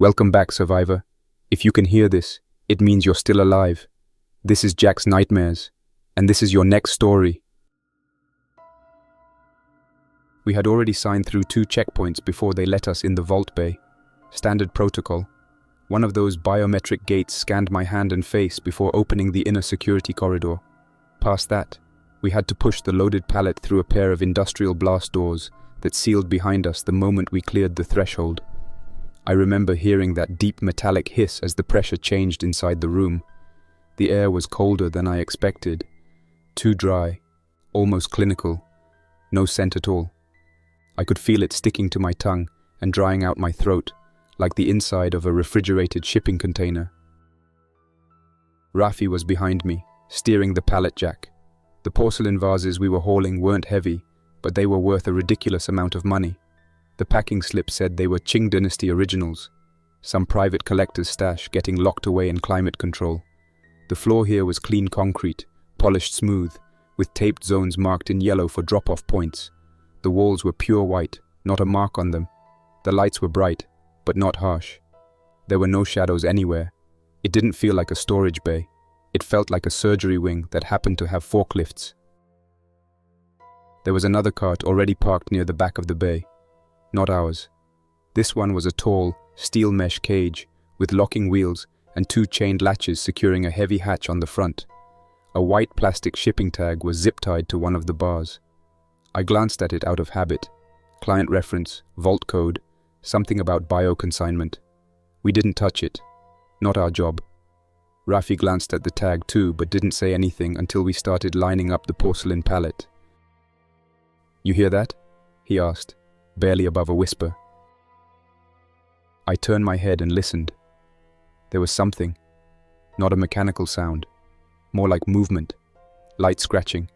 Welcome back, survivor. If you can hear this, it means you're still alive. This is Jack's Nightmares, and this is your next story. We had already signed through 2 checkpoints before they let us in the vault bay. Standard protocol. One of those biometric gates scanned my hand and face before opening the inner security corridor. Past that, we had to push the loaded pallet through a pair of industrial blast doors that sealed behind us the moment we cleared the threshold. I remember hearing that deep metallic hiss as the pressure changed inside the room. The air was colder than I expected. Too dry, almost clinical, no scent at all. I could feel it sticking to my tongue and drying out my throat, like the inside of a refrigerated shipping container. Rafi was behind me, steering the pallet jack. The porcelain vases we were hauling weren't heavy, but they were worth a ridiculous amount of money. The packing slip said they were Qing Dynasty originals, some private collector's stash getting locked away in climate control. The floor here was clean concrete, polished smooth, with taped zones marked in yellow for drop-off points. The walls were pure white, not a mark on them. The lights were bright, but not harsh. There were no shadows anywhere. It didn't feel like a storage bay. It felt like a surgery wing that happened to have forklifts. There was another cart already parked near the back of the bay. Not ours. This one was a tall, steel mesh cage with locking wheels and 2 chained latches securing a heavy hatch on the front. A white plastic shipping tag was zip-tied to one of the bars. I glanced at it out of habit. Client reference, vault code, something about bio-consignment. We didn't touch it. Not our job. Rafi glanced at the tag too, but didn't say anything until we started lining up the porcelain pallet. "You hear that?" he asked, barely above a whisper. I turned my head and listened. There was something. Not a mechanical sound. More like movement. Light scratching.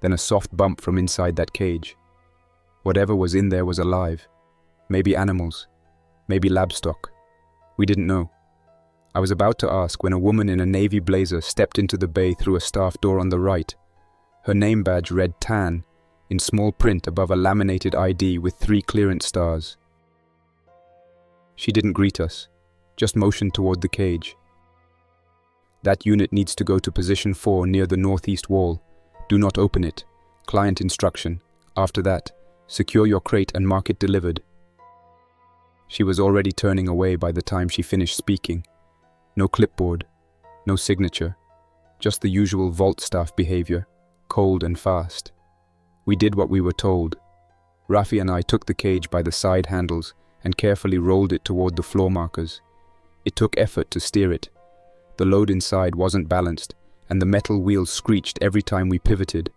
Then a soft bump from inside that cage. Whatever was in there was alive. Maybe animals. Maybe lab stock. We didn't know. I was about to ask when a woman in a navy blazer stepped into the bay through a staff door on the right. Her name badge read TAN in small print above a laminated ID with 3 clearance stars. She didn't greet us, just motioned toward the cage. "That unit needs to go to position 4 near the northeast wall. Do not open it. Client instruction. After that, secure your crate and mark it delivered." She was already turning away by the time she finished speaking. No clipboard, no signature, just the usual vault staff behavior, cold and fast. We did what we were told. Rafi and I took the cage by the side handles and carefully rolled it toward the floor markers. It took effort to steer it. The load inside wasn't balanced, and the metal wheels screeched every time we pivoted.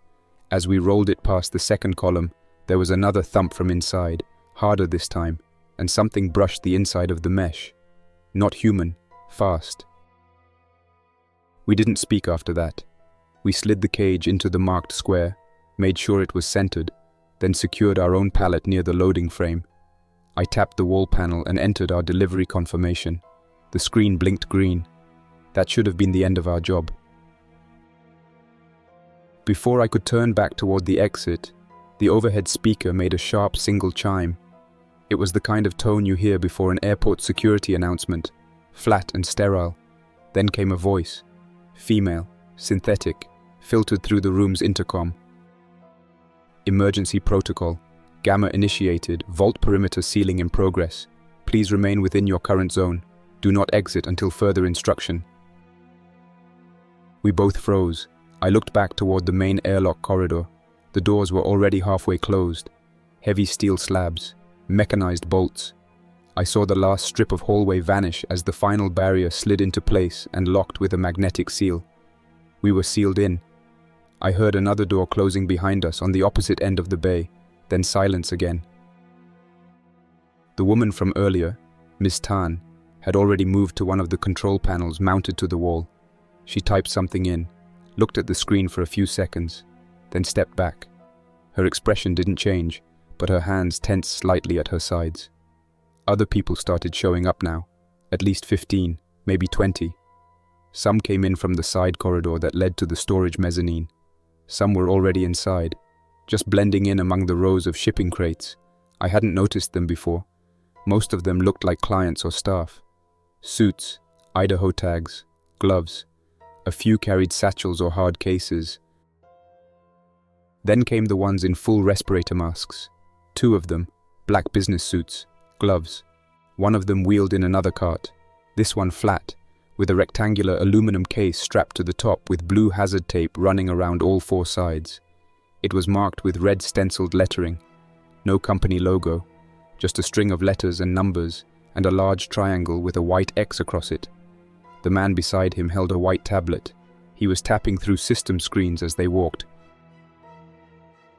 As we rolled it past the second column, there was another thump from inside, harder this time, and something brushed the inside of the mesh. Not human, fast. We didn't speak after that. We slid the cage into the marked square, made sure it was centered, then secured our own pallet near the loading frame. I tapped the wall panel and entered our delivery confirmation. The screen blinked green. That should have been the end of our job. Before I could turn back toward the exit, the overhead speaker made a sharp single chime. It was the kind of tone you hear before an airport security announcement, flat and sterile. Then came a voice, female, synthetic, filtered through the room's intercom. "Emergency protocol. Gamma initiated. Vault perimeter sealing in progress. Please remain within your current zone. Do not exit until further instruction." We both froze. I looked back toward the main airlock corridor. The doors were already halfway closed. Heavy steel slabs, mechanized bolts. I saw the last strip of hallway vanish as the final barrier slid into place and locked with a magnetic seal. We were sealed in. I heard another door closing behind us on the opposite end of the bay, then silence again. The woman from earlier, Miss Tan, had already moved to one of the control panels mounted to the wall. She typed something in, looked at the screen for a few seconds, then stepped back. Her expression didn't change, but her hands tensed slightly at her sides. Other people started showing up now, at least 15, maybe 20. Some came in from the side corridor that led to the storage mezzanine. Some were already inside, just blending in among the rows of shipping crates. I hadn't noticed them before. Most of them looked like clients or staff. Suits, Idaho tags, gloves. A few carried satchels or hard cases. Then came the ones in full respirator masks. 2 of them, black business suits, gloves. One of them wheeled in another cart, this one flat, with a rectangular aluminum case strapped to the top with blue hazard tape running around all 4 sides. It was marked with red stenciled lettering. No company logo, just a string of letters and numbers, and a large triangle with a white X across it. The man beside him held a white tablet. He was tapping through system screens as they walked.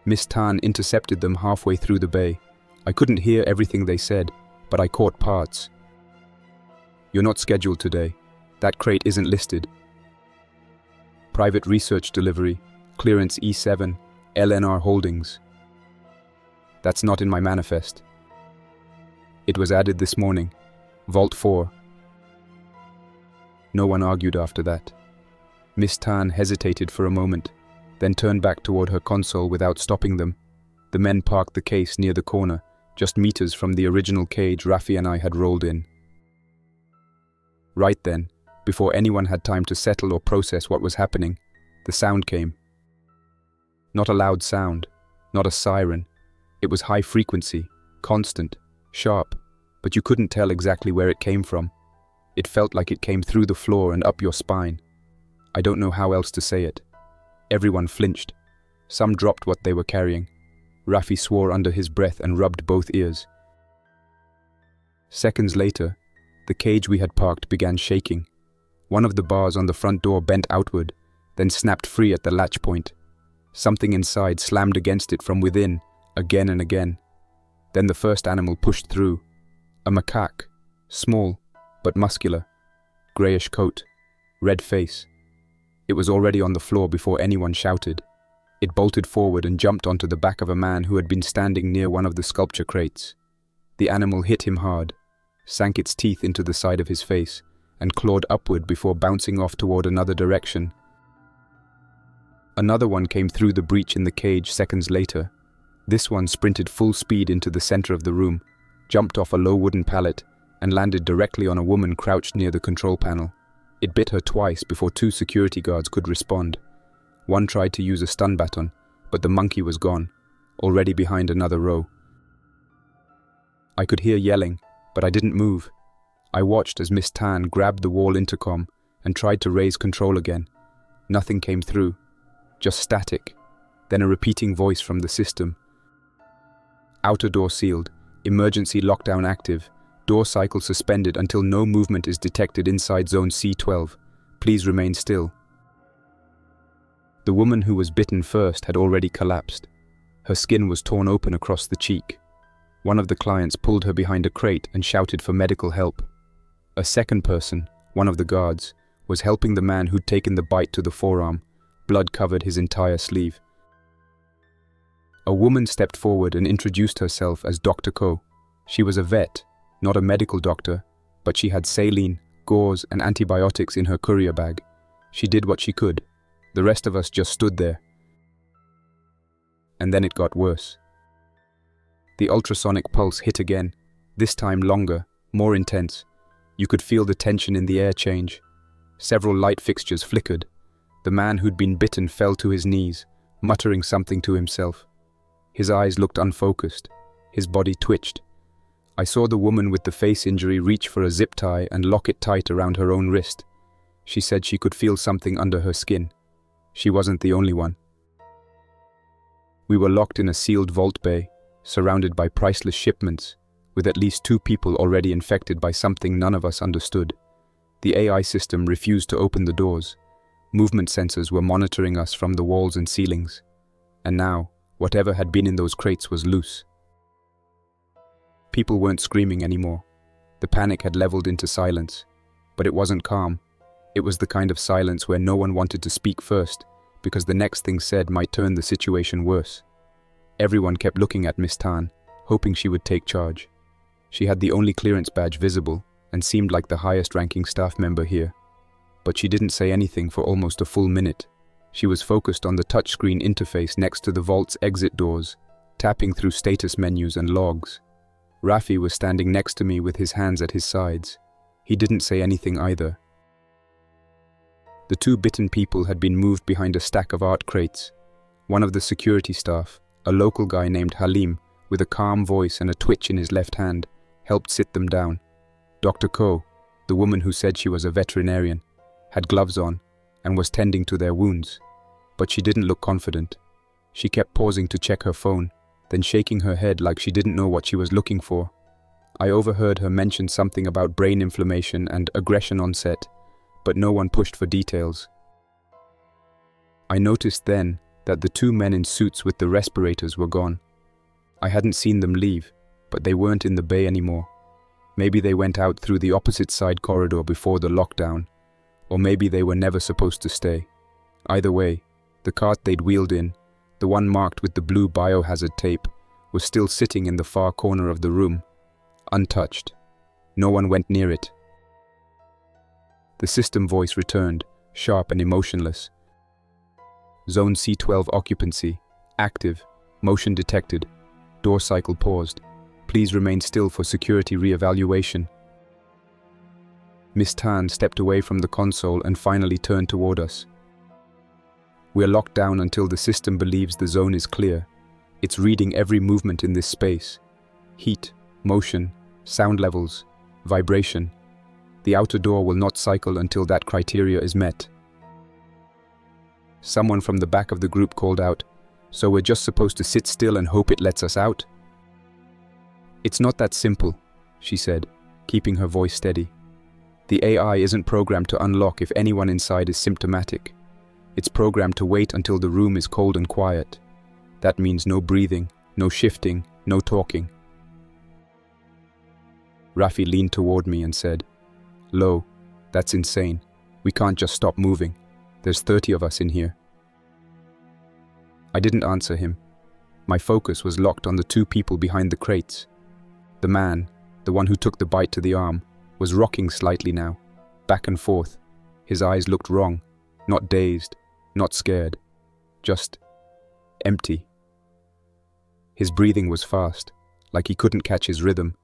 Miss Tan intercepted them halfway through the bay. I couldn't hear everything they said, but I caught parts. "You're not scheduled today. That crate isn't listed. Private research delivery, clearance E7, LNR Holdings. That's not in my manifest. It was added this morning. Vault 4. No one argued after that. Miss Tan hesitated for a moment, then turned back toward her console without stopping them. The men parked the case near the corner, just meters from the original cage Rafi and I had rolled in. Right then, before anyone had time to settle or process what was happening, the sound came. Not a loud sound, not a siren. It was high frequency, constant, sharp, but you couldn't tell exactly where it came from. It felt like it came through the floor and up your spine. I don't know how else to say it. Everyone flinched. Some dropped what they were carrying. Rafi swore under his breath and rubbed both ears. Seconds later, the cage we had parked began shaking. One of the bars on the front door bent outward, then snapped free at the latch point. Something inside slammed against it from within, again and again. Then the first animal pushed through. A macaque, small but muscular, greyish coat, red face. It was already on the floor before anyone shouted. It bolted forward and jumped onto the back of a man who had been standing near one of the sculpture crates. The animal hit him hard, sank its teeth into the side of his face, and clawed upward before bouncing off toward another direction. Another one came through the breach in the cage seconds later. This one sprinted full speed into the center of the room, jumped off a low wooden pallet, and landed directly on a woman crouched near the control panel. It bit her twice before 2 security guards could respond. One tried to use a stun baton, but the monkey was gone, already behind another row. I could hear yelling, but I didn't move. I watched as Miss Tan grabbed the wall intercom and tried to raise control again. Nothing came through, just static, then a repeating voice from the system. Outer door sealed, emergency lockdown active, door cycle suspended until no movement is detected inside zone C12. Please remain still. The woman who was bitten first had already collapsed. Her skin was torn open across the cheek. One of the clients pulled her behind a crate and shouted for medical help. A second person, one of the guards, was helping the man who'd taken the bite to the forearm. Blood covered his entire sleeve. A woman stepped forward and introduced herself as Dr. Ko. She was a vet, not a medical doctor, but she had saline, gauze, and antibiotics in her courier bag. She did what she could. The rest of us just stood there. And then it got worse. The ultrasonic pulse hit again, this time longer, more intense. You could feel the tension in the air change. Several light fixtures flickered. The man who'd been bitten fell to his knees, muttering something to himself. His eyes looked unfocused. His body twitched. I saw the woman with the face injury reach for a zip tie and lock it tight around her own wrist. She said she could feel something under her skin. She wasn't the only one. We were locked in a sealed vault bay, surrounded by priceless shipments, with at least 2 people already infected by something none of us understood. The AI system refused to open the doors. Movement sensors were monitoring us from the walls and ceilings. And now, whatever had been in those crates was loose. People weren't screaming anymore. The panic had leveled into silence. But it wasn't calm. It was the kind of silence where no one wanted to speak first, because the next thing said might turn the situation worse. Everyone kept looking at Miss Tan, hoping she would take charge. She had the only clearance badge visible, and seemed like the highest-ranking staff member here. But she didn't say anything for almost a full minute. She was focused on the touchscreen interface next to the vault's exit doors, tapping through status menus and logs. Rafi was standing next to me with his hands at his sides. He didn't say anything either. The two bitten people had been moved behind a stack of art crates. One of the security staff, a local guy named Halim, with a calm voice and a twitch in his left hand, helped sit them down. Dr. Ko, the woman who said she was a veterinarian, had gloves on and was tending to their wounds, but she didn't look confident. She kept pausing to check her phone, then shaking her head like she didn't know what she was looking for. I overheard her mention something about brain inflammation and aggression on set, but no one pushed for details. I noticed then that the two men in suits with the respirators were gone. I hadn't seen them leave, but they weren't in the bay anymore. Maybe they went out through the opposite side corridor before the lockdown, or maybe they were never supposed to stay. Either way, the cart they'd wheeled in, the one marked with the blue biohazard tape, was still sitting in the far corner of the room, untouched. No one went near it. The system voice returned, sharp and emotionless. Zone C12 occupancy, active, motion detected, door cycle paused. Please remain still for security re-evaluation. Miss Tan stepped away from the console and finally turned toward us. We're locked down until the system believes the zone is clear. It's reading every movement in this space. Heat, motion, sound levels, vibration. The outer door will not cycle until that criteria is met. Someone from the back of the group called out, "So we're just supposed to sit still and hope it lets us out?" "It's not that simple," she said, keeping her voice steady. "The AI isn't programmed to unlock if anyone inside is symptomatic. It's programmed to wait until the room is cold and quiet. That means no breathing, no shifting, no talking." Rafi leaned toward me and said, "Lo, that's insane. We can't just stop moving. There's 30 of us in here." I didn't answer him. My focus was locked on the two people behind the crates. The man, the one who took the bite to the arm, was rocking slightly now, back and forth. His eyes looked wrong, not dazed, not scared, just empty. His breathing was fast, like he couldn't catch his rhythm.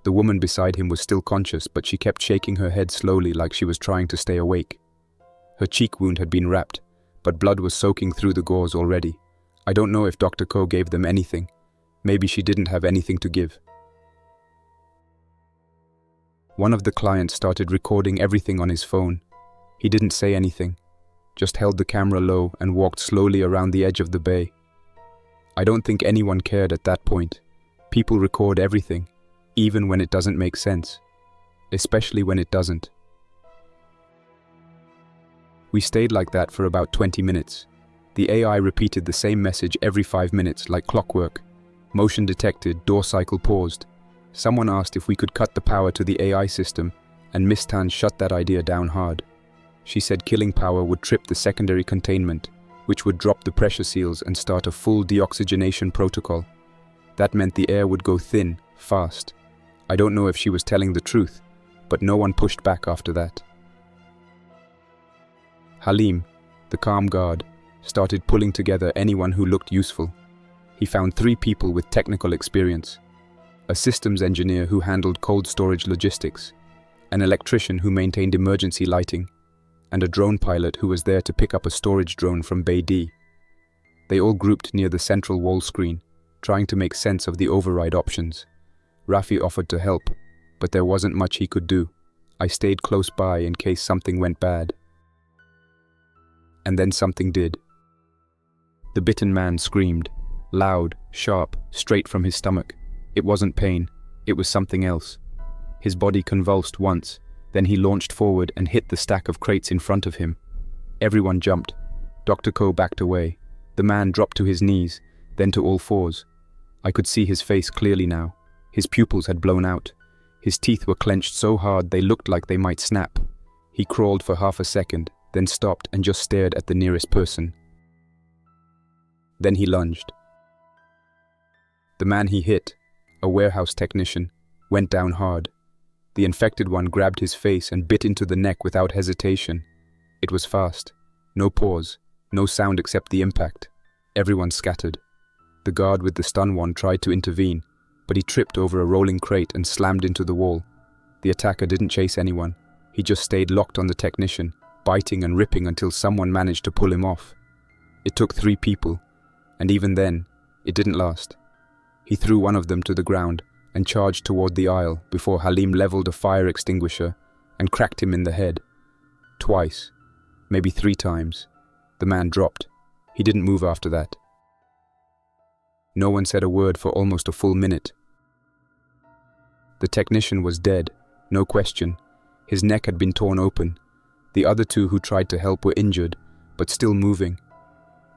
The woman beside him was still conscious, but she kept shaking her head slowly like she was trying to stay awake. Her cheek wound had been wrapped, but blood was soaking through the gauze already. I don't know if Dr. Ko gave them anything. Maybe she didn't have anything to give. One of the clients started recording everything on his phone. He didn't say anything, just held the camera low and walked slowly around the edge of the bay. I don't think anyone cared at that point. People record everything, even when it doesn't make sense, especially when it doesn't. We stayed like that for about 20 minutes. The AI repeated the same message every 5 minutes, like clockwork. Motion detected, door cycle paused. Someone asked if we could cut the power to the AI system, and Miss Tan shut that idea down hard. She said killing power would trip the secondary containment, which would drop the pressure seals and start a full deoxygenation protocol. That meant the air would go thin, fast. I don't know if she was telling the truth, but no one pushed back after that. Halim, the calm guard, started pulling together anyone who looked useful. He found 3 people with technical experience: a systems engineer who handled cold storage logistics, an electrician who maintained emergency lighting, and a drone pilot who was there to pick up a storage drone from Bay D. They all grouped near the central wall screen, trying to make sense of the override options. Rafi offered to help, but there wasn't much he could do. I stayed close by in case something went bad. And then something did. The bitten man screamed, loud, sharp, straight from his stomach. It wasn't pain, it was something else. His body convulsed once, then he launched forward and hit the stack of crates in front of him. Everyone jumped. Dr. Ko backed away. The man dropped to his knees, then to all fours. I could see his face clearly now. His pupils had blown out. His teeth were clenched so hard they looked like they might snap. He crawled for half a second, then stopped and just stared at the nearest person. Then he lunged. The man he hit, a warehouse technician, went down hard. The infected one grabbed his face and bit into the neck without hesitation. It was fast. No pause, no sound except the impact. Everyone scattered. The guard with the stun wand tried to intervene, but he tripped over a rolling crate and slammed into the wall. The attacker didn't chase anyone. He just stayed locked on the technician, biting and ripping until someone managed to pull him off. It took 3 people, and even then, it didn't last. He threw one of them to the ground and charged toward the aisle before Halim leveled a fire extinguisher and cracked him in the head. Twice, maybe 3 times. The man dropped. He didn't move after that. No one said a word for almost a full minute. The technician was dead, no question. His neck had been torn open. The other 2 who tried to help were injured, but still moving.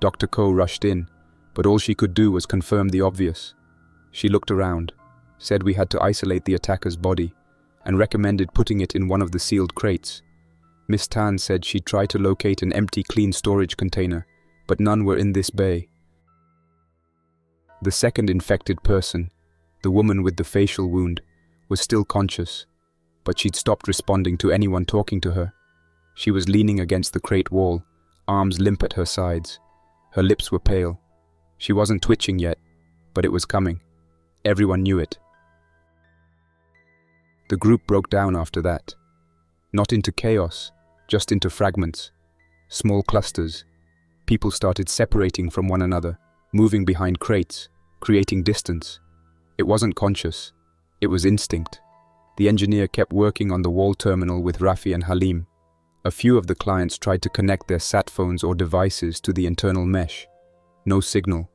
Dr. Ko rushed in, but all she could do was confirm the obvious. She looked around, said we had to isolate the attacker's body, and recommended putting it in one of the sealed crates. Miss Tan said she'd try to locate an empty clean storage container, but none were in this bay. The second infected person, the woman with the facial wound, was still conscious, but she'd stopped responding to anyone talking to her. She was leaning against the crate wall, arms limp at her sides. Her lips were pale. She wasn't twitching yet, but it was coming. Everyone knew it. The group broke down after that. Not into chaos, just into fragments. Small clusters. People started separating from one another, moving behind crates, creating distance. It wasn't conscious. It was instinct. The engineer kept working on the wall terminal with Rafi and Halim. A few of the clients tried to connect their sat phones or devices to the internal mesh. No signal.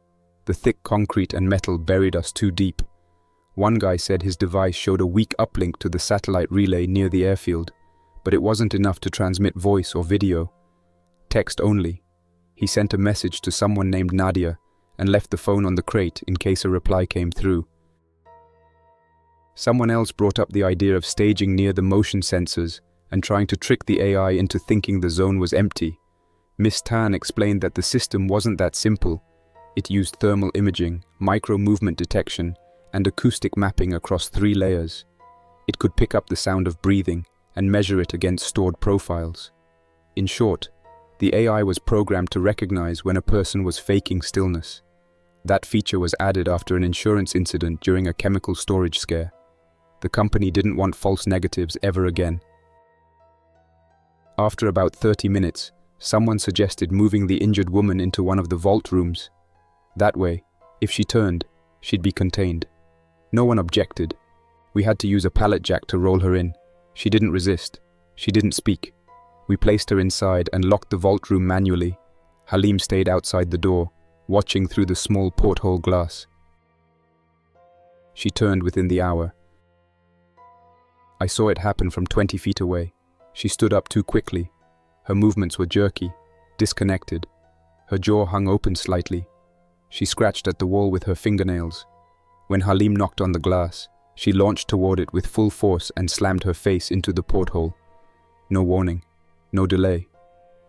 The thick concrete and metal buried us too deep. One guy said his device showed a weak uplink to the satellite relay near the airfield, but it wasn't enough to transmit voice or video. Text only. He sent a message to someone named Nadia and left the phone on the crate in case a reply came through. Someone else brought up the idea of staging near the motion sensors and trying to trick the AI into thinking the zone was empty. Miss Tan explained that the system wasn't that simple. It used thermal imaging, micro-movement detection, and acoustic mapping across 3 layers. It could pick up the sound of breathing and measure it against stored profiles. In short, the AI was programmed to recognize when a person was faking stillness. That feature was added after an insurance incident during a chemical storage scare. The company didn't want false negatives ever again. After about 30 minutes, someone suggested moving the injured woman into one of the vault rooms. That way, if she turned, she'd be contained. No one objected. We had to use a pallet jack to roll her in. She didn't resist. She didn't speak. We placed her inside and locked the vault room manually. Halim stayed outside the door, watching through the small porthole glass. She turned within the hour. I saw it happen from 20 feet away. She stood up too quickly. Her movements were jerky, disconnected. Her jaw hung open slightly. She scratched at the wall with her fingernails. When Halim knocked on the glass, she launched toward it with full force and slammed her face into the porthole. No warning, no delay.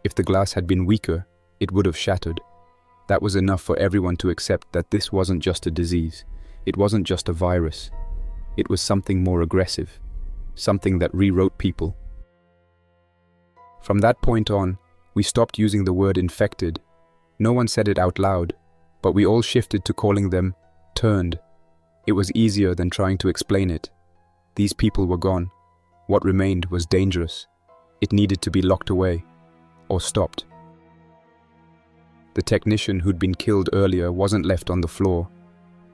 If the glass had been weaker, it would have shattered. That was enough for everyone to accept that this wasn't just a disease. It wasn't just a virus. It was something more aggressive. Something that rewrote people. From that point on, we stopped using the word infected. No one said it out loud, but we all shifted to calling them turned. It was easier than trying to explain it. These people were gone. What remained was dangerous. It needed to be locked away, or stopped. The technician who'd been killed earlier wasn't left on the floor.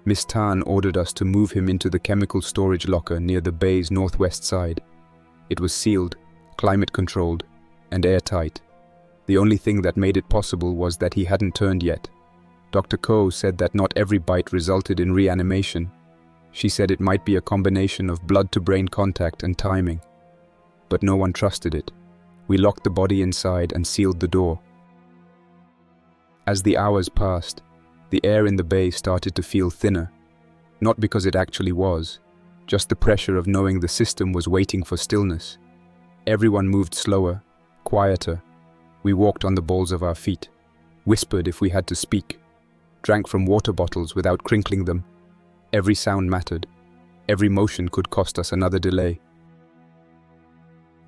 Miss Tan ordered us to move him into the chemical storage locker near the bay's northwest side. It was sealed, climate-controlled, and airtight. The only thing that made it possible was that he hadn't turned yet. Dr. Ko said that not every bite resulted in reanimation. She said it might be a combination of blood-to-brain contact and timing. But no one trusted it. We locked the body inside and sealed the door. As the hours passed, the air in the bay started to feel thinner. Not because it actually was, just the pressure of knowing the system was waiting for stillness. Everyone moved slower, quieter. We walked on the balls of our feet, whispered if we had to speak, drank from water bottles without crinkling them. Every sound mattered. Every motion could cost us another delay.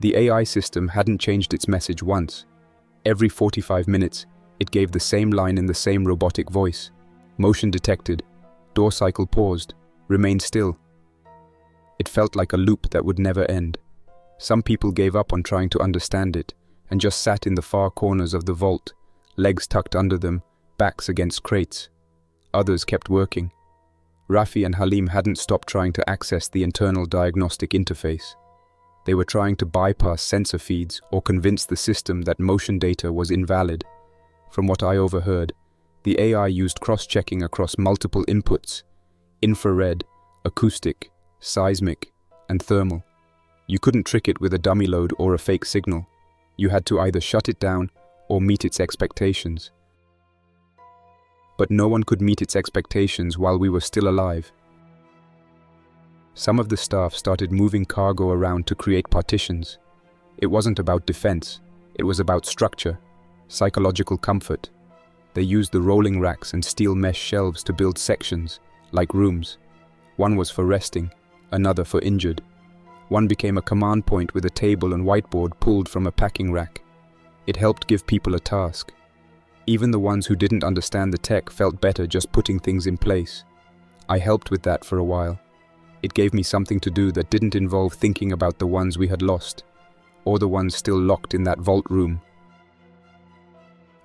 The AI system hadn't changed its message once. Every 45 minutes, it gave the same line in the same robotic voice. Motion detected. Door cycle paused. Remain still. It felt like a loop that would never end. Some people gave up on trying to understand it and just sat in the far corners of the vault, legs tucked under them, backs against crates. Others kept working. Rafi and Halim hadn't stopped trying to access the internal diagnostic interface. They were trying to bypass sensor feeds or convince the system that motion data was invalid. From what I overheard, the AI used cross-checking across multiple inputs: infrared, acoustic, seismic, and thermal. You couldn't trick it with a dummy load or a fake signal. You had to either shut it down or meet its expectations. But no one could meet its expectations while we were still alive. Some of the staff started moving cargo around to create partitions. It wasn't about defense, it was about structure, psychological comfort. They used the rolling racks and steel mesh shelves to build sections, like rooms. One was for resting, another for injured. One became a command point with a table and whiteboard pulled from a packing rack. It helped give people a task. Even the ones who didn't understand the tech felt better just putting things in place. I helped with that for a while. It gave me something to do that didn't involve thinking about the ones we had lost, or the ones still locked in that vault room.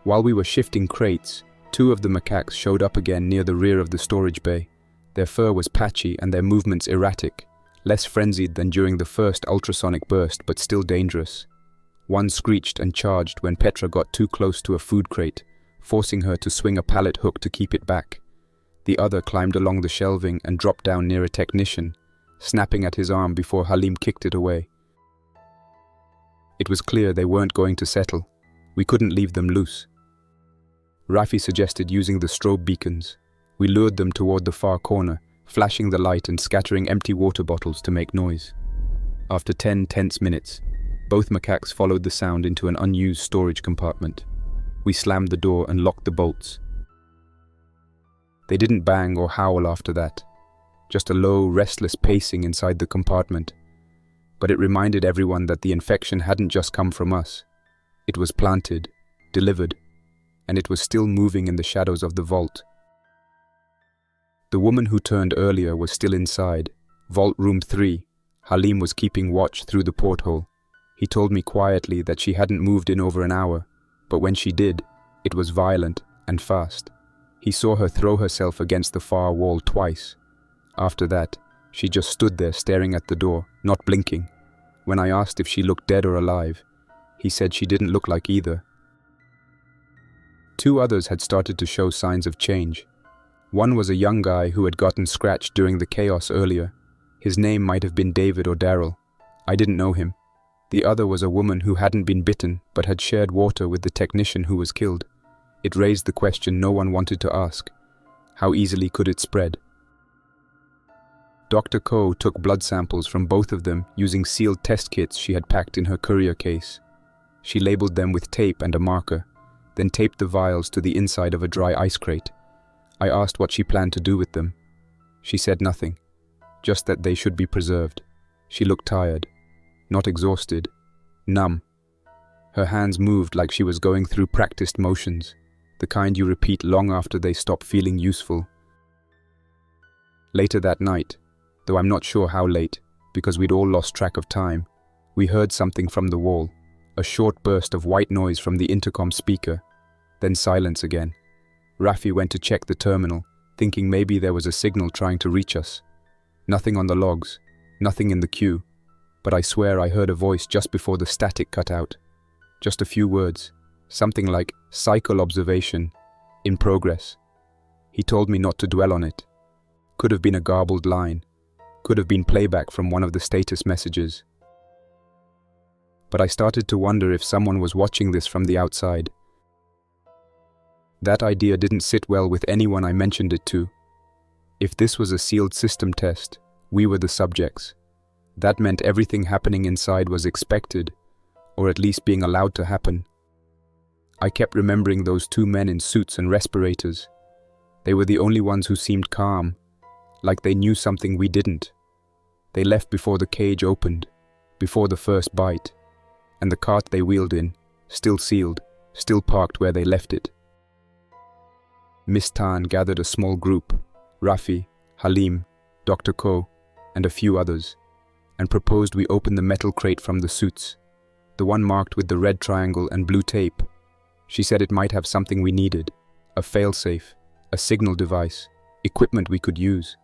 While we were shifting crates, 2 of the macaques showed up again near the rear of the storage bay. Their fur was patchy and their movements erratic, less frenzied than during the first ultrasonic burst, but still dangerous. One screeched and charged when Petra got too close to a food crate, forcing her to swing a pallet hook to keep it back. The other climbed along the shelving and dropped down near a technician, snapping at his arm before Halim kicked it away. It was clear they weren't going to settle. We couldn't leave them loose. Rafi suggested using the strobe beacons. We lured them toward the far corner, flashing the light and scattering empty water bottles to make noise. After 10 tense minutes, both macaques followed the sound into an unused storage compartment. We slammed the door and locked the bolts. They didn't bang or howl after that, just a low, restless pacing inside the compartment. But it reminded everyone that the infection hadn't just come from us. It was planted, delivered, and it was still moving in the shadows of the vault. The woman who turned earlier was still inside, Vault Room 3. Halim was keeping watch through the porthole. He told me quietly that she hadn't moved in over an hour, but when she did, it was violent and fast. He saw her throw herself against the far wall twice. After that, she just stood there staring at the door, not blinking. When I asked if she looked dead or alive, he said she didn't look like either. 2 others had started to show signs of change. One was a young guy who had gotten scratched during the chaos earlier. His name might have been David or Daryl. I didn't know him. The other was a woman who hadn't been bitten but had shared water with the technician who was killed. It raised the question no one wanted to ask. How easily could it spread? Dr. Ko took blood samples from both of them using sealed test kits she had packed in her courier case. She labeled them with tape and a marker, then taped the vials to the inside of a dry ice crate. I asked what she planned to do with them. She said nothing, just that they should be preserved. She looked tired, not exhausted, numb. Her hands moved like she was going through practiced motions, the kind you repeat long after they stop feeling useful. Later that night, though I'm not sure how late, because we'd all lost track of time, we heard something from the wall, a short burst of white noise from the intercom speaker, then silence again. Rafi went to check the terminal, thinking maybe there was a signal trying to reach us. Nothing on the logs, nothing in the queue, but I swear I heard a voice just before the static cut out. Just a few words, something like cycle observation, in progress. He told me not to dwell on it. Could have been a garbled line, could have been playback from one of the status messages. But I started to wonder if someone was watching this from the outside. That idea didn't sit well with anyone I mentioned it to. If this was a sealed system test, we were the subjects. That meant everything happening inside was expected, or at least being allowed to happen. I kept remembering those 2 men in suits and respirators. They were the only ones who seemed calm, like they knew something we didn't. They left before the cage opened, before the first bite, and the cart they wheeled in, still sealed, still parked where they left it. Miss Tan gathered a small group, Rafi, Halim, Dr. Ko, and a few others, and proposed we open the metal crate from the suits, the one marked with the red triangle and blue tape. She said it might have something we needed, a failsafe, a signal device, equipment we could use.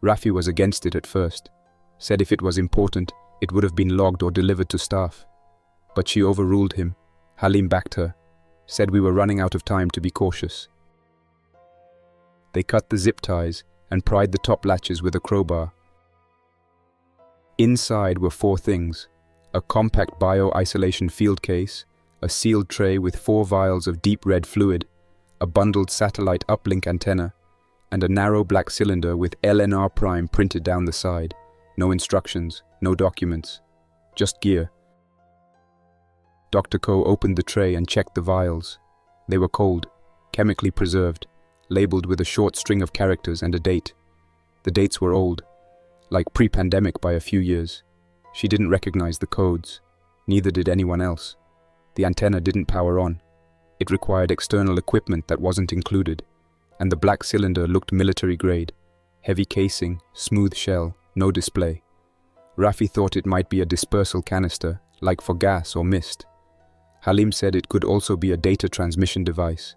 Rafi was against it at first, said if it was important, it would have been logged or delivered to staff. But she overruled him. Halim backed her, said we were running out of time to be cautious. They cut the zip ties and pried the top latches with a crowbar. Inside were 4 things: a compact bio-isolation field case, a sealed tray with 4 vials of deep red fluid, a bundled satellite uplink antenna, and a narrow black cylinder with LNR Prime printed down the side. No instructions, no documents, just gear. Dr. Ko opened the tray and checked the vials. They were cold, chemically preserved, labeled with a short string of characters and a date. The dates were old, like pre-pandemic by a few years. She didn't recognize the codes. Neither did anyone else. The antenna didn't power on. It required external equipment that wasn't included, and the black cylinder looked military-grade. Heavy casing, smooth shell, no display. Rafi thought it might be a dispersal canister, like for gas or mist. Halim said it could also be a data transmission device.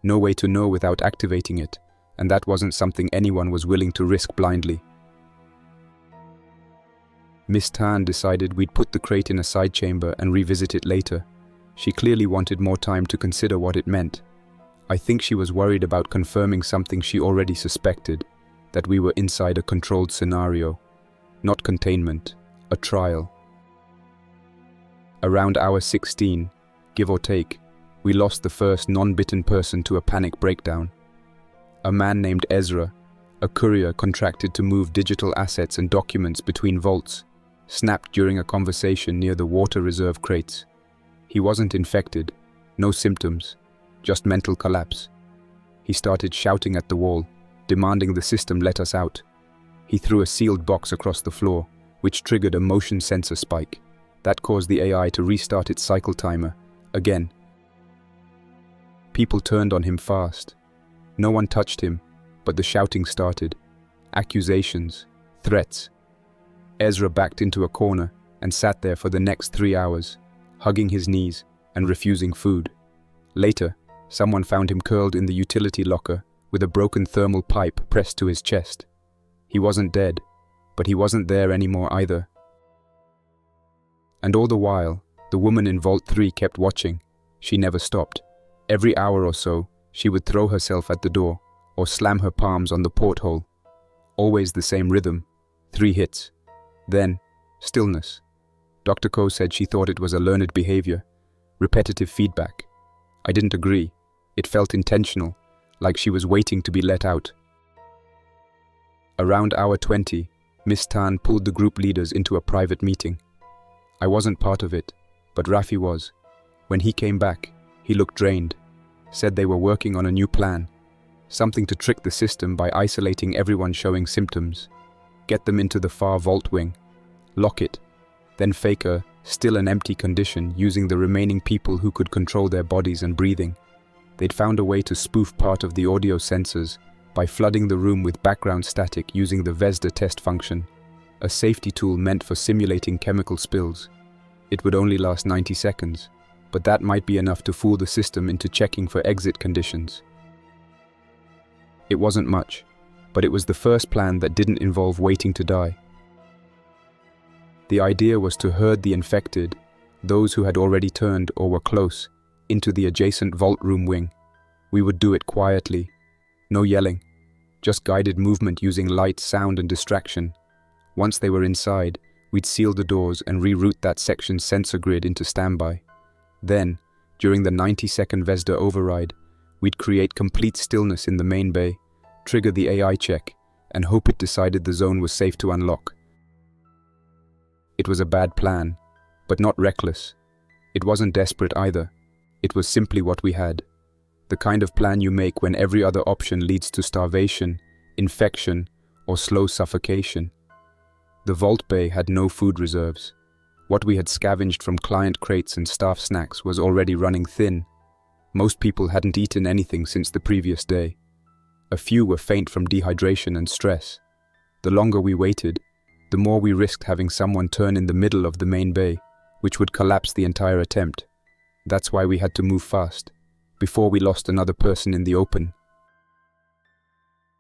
No way to know without activating it, and that wasn't something anyone was willing to risk blindly. Miss Tan decided we'd put the crate in a side chamber and revisit it later. She clearly wanted more time to consider what it meant. I think she was worried about confirming something she already suspected, that we were inside a controlled scenario, not containment, a trial. Around hour 16, give or take, we lost the first non-bitten person to a panic breakdown. A man named Ezra, a courier contracted to move digital assets and documents between vaults, snapped during a conversation near the water reserve crates. He wasn't infected, no symptoms, just mental collapse. He started shouting at the wall, demanding the system let us out. He threw a sealed box across the floor, which triggered a motion sensor spike. That caused the AI to restart its cycle timer, again. People turned on him fast. No one touched him, but the shouting started. Accusations, threats. Ezra backed into a corner and sat there for the next 3 hours, hugging his knees and refusing food. Later, someone found him curled in the utility locker with a broken thermal pipe pressed to his chest. He wasn't dead, but he wasn't there anymore either. And all the while, the woman in Vault 3 kept watching. She never stopped. Every hour or so, she would throw herself at the door or slam her palms on the porthole. Always the same rhythm, 3 hits. Then, stillness. Dr. Ko said she thought it was a learned behavior, repetitive feedback. I didn't agree. It felt intentional, like she was waiting to be let out. Around hour 20, Miss Tan pulled the group leaders into a private meeting. I wasn't part of it, but Rafi was. When he came back, he looked drained, said they were working on a new plan, something to trick the system by isolating everyone showing symptoms, get them into the far vault wing, lock it, then fake a still an empty condition using the remaining people who could control their bodies and breathing. They'd found a way to spoof part of the audio sensors by flooding the room with background static using the Vesda test function, a safety tool meant for simulating chemical spills. It would only last 90 seconds, but that might be enough to fool the system into checking for exit conditions. It wasn't much, but it was the first plan that didn't involve waiting to die. The idea was to herd the infected, those who had already turned or were close, into the adjacent vault room wing. We would do it quietly, no yelling, just guided movement using light, sound and distraction. Once they were inside, we'd seal the doors and reroute that section's sensor grid into standby. Then, during the 90-second Vesda override, we'd create complete stillness in the main bay, trigger the AI check, and hope it decided the zone was safe to unlock. It was a bad plan, but not reckless. It wasn't desperate either. It was simply what we had. The kind of plan you make when every other option leads to starvation, infection, or slow suffocation. The vault bay had no food reserves. What we had scavenged from client crates and staff snacks was already running thin. Most people hadn't eaten anything since the previous day. A few were faint from dehydration and stress. The longer we waited, the more we risked having someone turn in the middle of the main bay, which would collapse the entire attempt. That's why we had to move fast, before we lost another person in the open.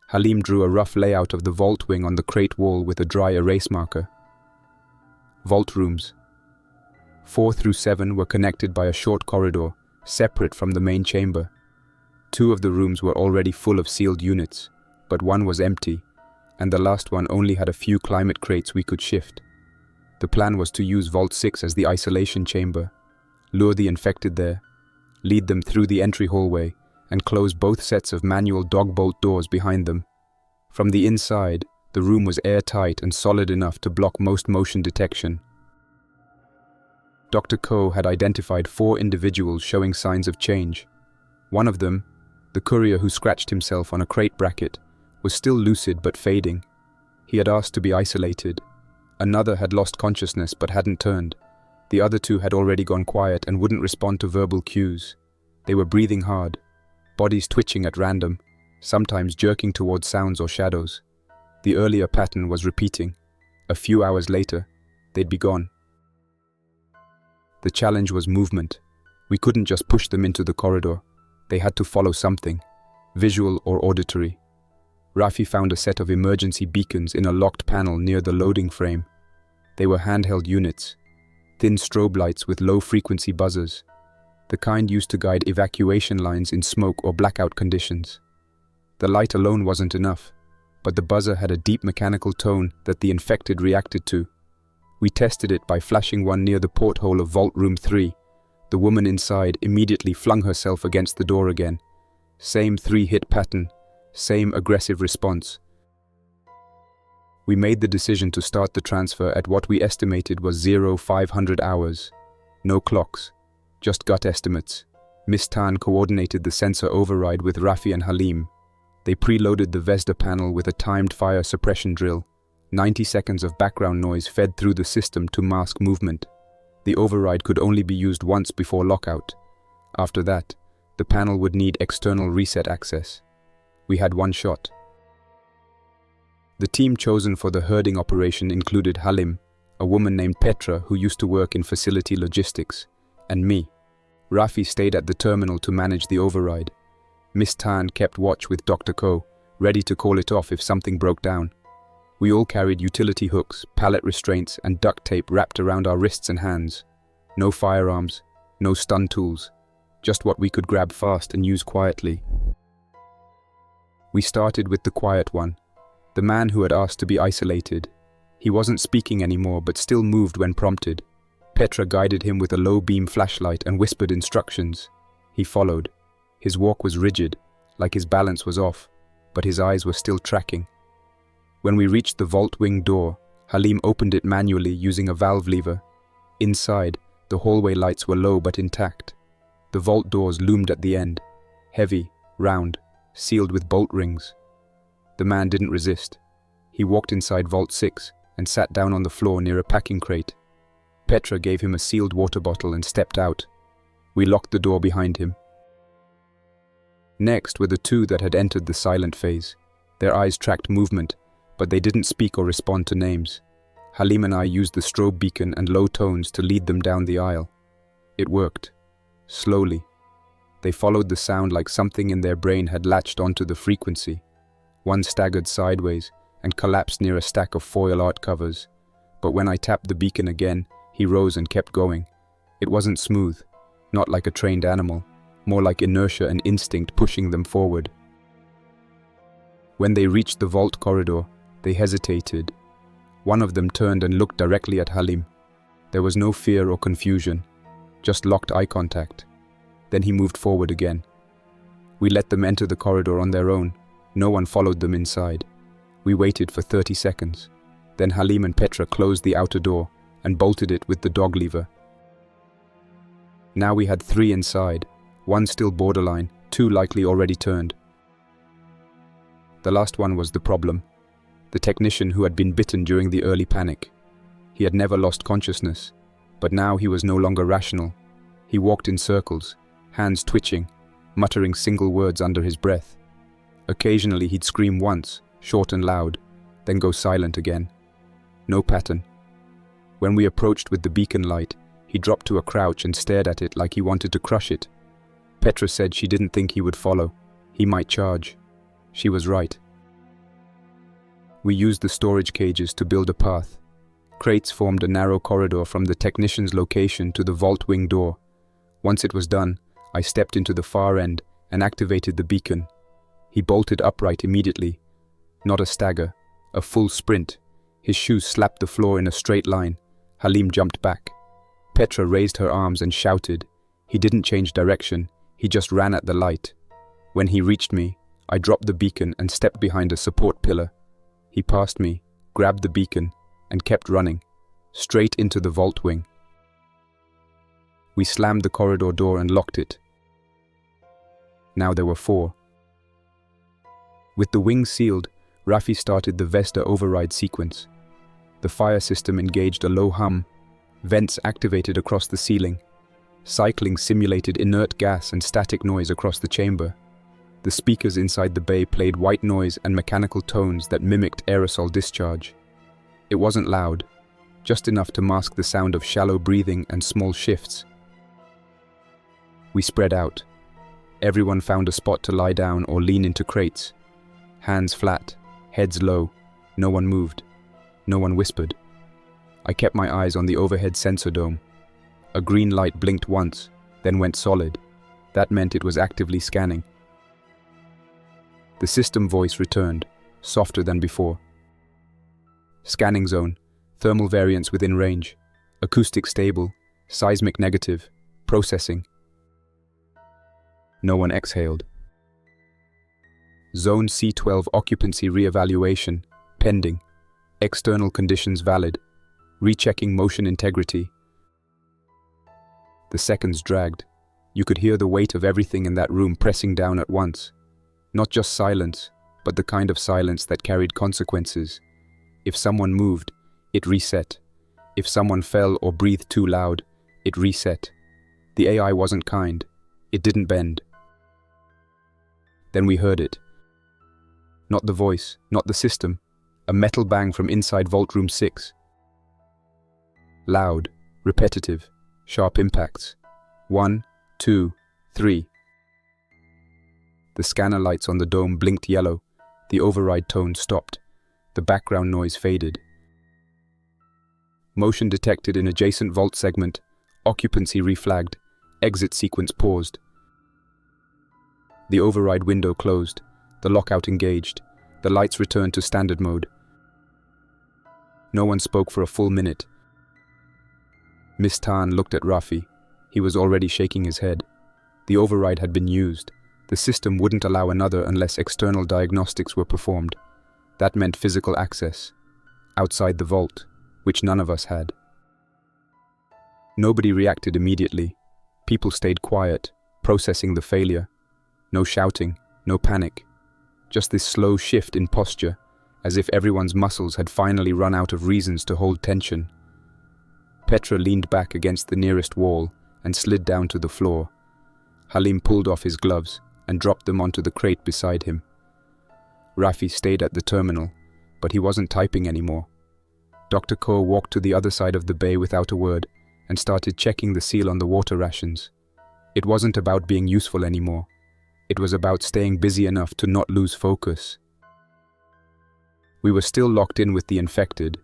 Halim drew a rough layout of the vault wing on the crate wall with a dry erase marker. Vault rooms. 4 through 7 were connected by a short corridor, separate from the main chamber. 2 of the rooms were already full of sealed units, but 1 was empty, and the last one only had a few climate crates we could shift. The plan was to use Vault 6 as the isolation chamber, lure the infected there, lead them through the entry hallway, and close both sets of manual dog-bolt doors behind them. From the inside, the room was airtight and solid enough to block most motion detection. Dr. Ko had identified 4 individuals showing signs of change. One of them, the courier who scratched himself on a crate bracket, was still lucid but fading. He had asked to be isolated. Another had lost consciousness but hadn't turned. The other 2 had already gone quiet and wouldn't respond to verbal cues. They were breathing hard, bodies twitching at random, sometimes jerking towards sounds or shadows. The earlier pattern was repeating. A few hours later, they'd be gone. The challenge was movement. We couldn't just push them into the corridor. They had to follow something, visual or auditory. Rafi found a set of emergency beacons in a locked panel near the loading frame. They were handheld units, thin strobe lights with low-frequency buzzers, the kind used to guide evacuation lines in smoke or blackout conditions. The light alone wasn't enough, but the buzzer had a deep mechanical tone that the infected reacted to. We tested it by flashing one near the porthole of Vault Room 3. The woman inside immediately flung herself against the door again. Same 3-hit pattern, same aggressive response. We made the decision to start the transfer at what we estimated was 0500 hours. No clocks, just gut estimates. Miss Tan coordinated the sensor override with Rafi and Halim. They preloaded the Vesda panel with a timed fire suppression drill. 90 seconds of background noise fed through the system to mask movement. The override could only be used once before lockout. After that, the panel would need external reset access. We had one shot. The team chosen for the herding operation included Halim, a woman named Petra who used to work in facility logistics, and me. Rafi stayed at the terminal to manage the override. Miss Tan kept watch with Dr. Ko, ready to call it off if something broke down. We all carried utility hooks, pallet restraints, and duct tape wrapped around our wrists and hands. No firearms, no stun tools, just what we could grab fast and use quietly. We started with the quiet one, the man who had asked to be isolated. He wasn't speaking anymore but still moved when prompted. Petra guided him with a low-beam flashlight and whispered instructions. He followed. His walk was rigid, like his balance was off, but his eyes were still tracking. When we reached the vault wing door, Halim opened it manually using a valve lever. Inside, the hallway lights were low but intact. The vault doors loomed at the end, heavy, round, sealed with bolt rings. The man didn't resist. He walked inside Vault 6 and sat down on the floor near a packing crate. Petra gave him a sealed water bottle and stepped out. We locked the door behind him. Next were the 2 that had entered the silent phase. Their eyes tracked movement, but they didn't speak or respond to names. Halim and I used the strobe beacon and low tones to lead them down the aisle. It worked. Slowly. They followed the sound like something in their brain had latched onto the frequency. One staggered sideways and collapsed near a stack of foil art covers. But when I tapped the beacon again, he rose and kept going. It wasn't smooth, not like a trained animal, more like inertia and instinct pushing them forward. When they reached the vault corridor, they hesitated. One of them turned and looked directly at Halim. There was no fear or confusion, just locked eye contact. Then he moved forward again. We let them enter the corridor on their own. No one followed them inside. We waited for 30 seconds. Then Halim and Petra closed the outer door and bolted it with the dog lever. Now we had 3 inside, 1 still borderline, 2 likely already turned. The last one was the problem. The technician who had been bitten during the early panic. He had never lost consciousness, but now he was no longer rational. He walked in circles, hands twitching, muttering single words under his breath. Occasionally he'd scream once, short and loud, then go silent again. No pattern. When we approached with the beacon light, he dropped to a crouch and stared at it like he wanted to crush it. Petra said she didn't think he would follow. He might charge. She was right. We used the storage cages to build a path. Crates formed a narrow corridor from the technician's location to the vault wing door. Once it was done, I stepped into the far end and activated the beacon. He bolted upright immediately. Not a stagger, a full sprint. His shoes slapped the floor in a straight line. Halim jumped back. Petra raised her arms and shouted. He didn't change direction, he just ran at the light. When he reached me, I dropped the beacon and stepped behind a support pillar. He passed me, grabbed the beacon, and kept running, straight into the vault wing. We slammed the corridor door and locked it. Now there were 4. With the wing sealed, Rafi started the Vesta override sequence. The fire system engaged a low hum. Vents activated across the ceiling. Cycling simulated inert gas and static noise across the chamber. The speakers inside the bay played white noise and mechanical tones that mimicked aerosol discharge. It wasn't loud, just enough to mask the sound of shallow breathing and small shifts. We spread out. Everyone found a spot to lie down or lean into crates. Hands flat, heads low. No one moved. No one whispered. I kept my eyes on the overhead sensor dome. A green light blinked once, then went solid. That meant it was actively scanning. The system voice returned, softer than before. Scanning zone, thermal variance within range, acoustic stable, seismic negative, processing. No one exhaled. Zone C12 occupancy re-evaluation, pending. External conditions valid. Rechecking motion integrity. The seconds dragged. You could hear the weight of everything in that room pressing down at once. Not just silence, but the kind of silence that carried consequences. If someone moved, it reset. If someone fell or breathed too loud, it reset. The AI wasn't kind. It didn't bend. Then we heard it. Not the voice, not the system. A metal bang from inside Vault Room 6. Loud, repetitive, sharp impacts. 1, 2, 3. The scanner lights on the dome blinked yellow. The override tone stopped. The background noise faded. Motion detected in adjacent vault segment. Occupancy reflagged. Exit sequence paused. The override window closed. The lockout engaged. The lights returned to standard mode. No one spoke for a full minute. Miss Tan looked at Rafi. He was already shaking his head. The override had been used. The system wouldn't allow another unless external diagnostics were performed. That meant physical access, outside the vault, which none of us had. Nobody reacted immediately. People stayed quiet, processing the failure. No shouting, no panic. Just this slow shift in posture, as if everyone's muscles had finally run out of reasons to hold tension. Petra leaned back against the nearest wall and slid down to the floor. Halim pulled off his gloves and dropped them onto the crate beside him. Rafi stayed at the terminal, but he wasn't typing anymore. Dr. Kaur walked to the other side of the bay without a word and started checking the seal on the water rations. It wasn't about being useful anymore. It was about staying busy enough to not lose focus. We were still locked in with the infected.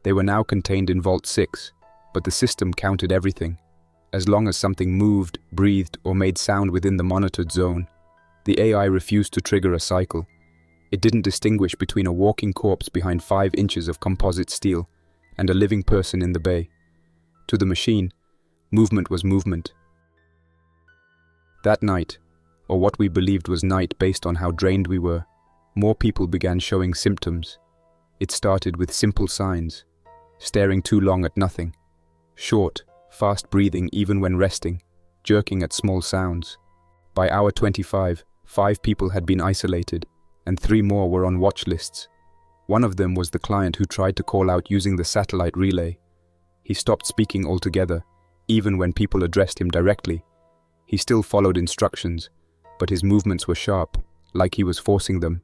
They were now contained in Vault 6, but the system counted everything. As long as something moved, breathed, or made sound within the monitored zone, the AI refused to trigger a cycle. It didn't distinguish between a walking corpse behind 5 inches of composite steel and a living person in the bay. To the machine, movement was movement. That night, or what we believed was night based on how drained we were, more people began showing symptoms. It started with simple signs: staring too long at nothing, short, fast breathing even when resting, jerking at small sounds. By hour 25, 5 people had been isolated, and 3 more were on watch lists. One of them was the client who tried to call out using the satellite relay. He stopped speaking altogether, even when people addressed him directly. He still followed instructions, but his movements were sharp, like he was forcing them.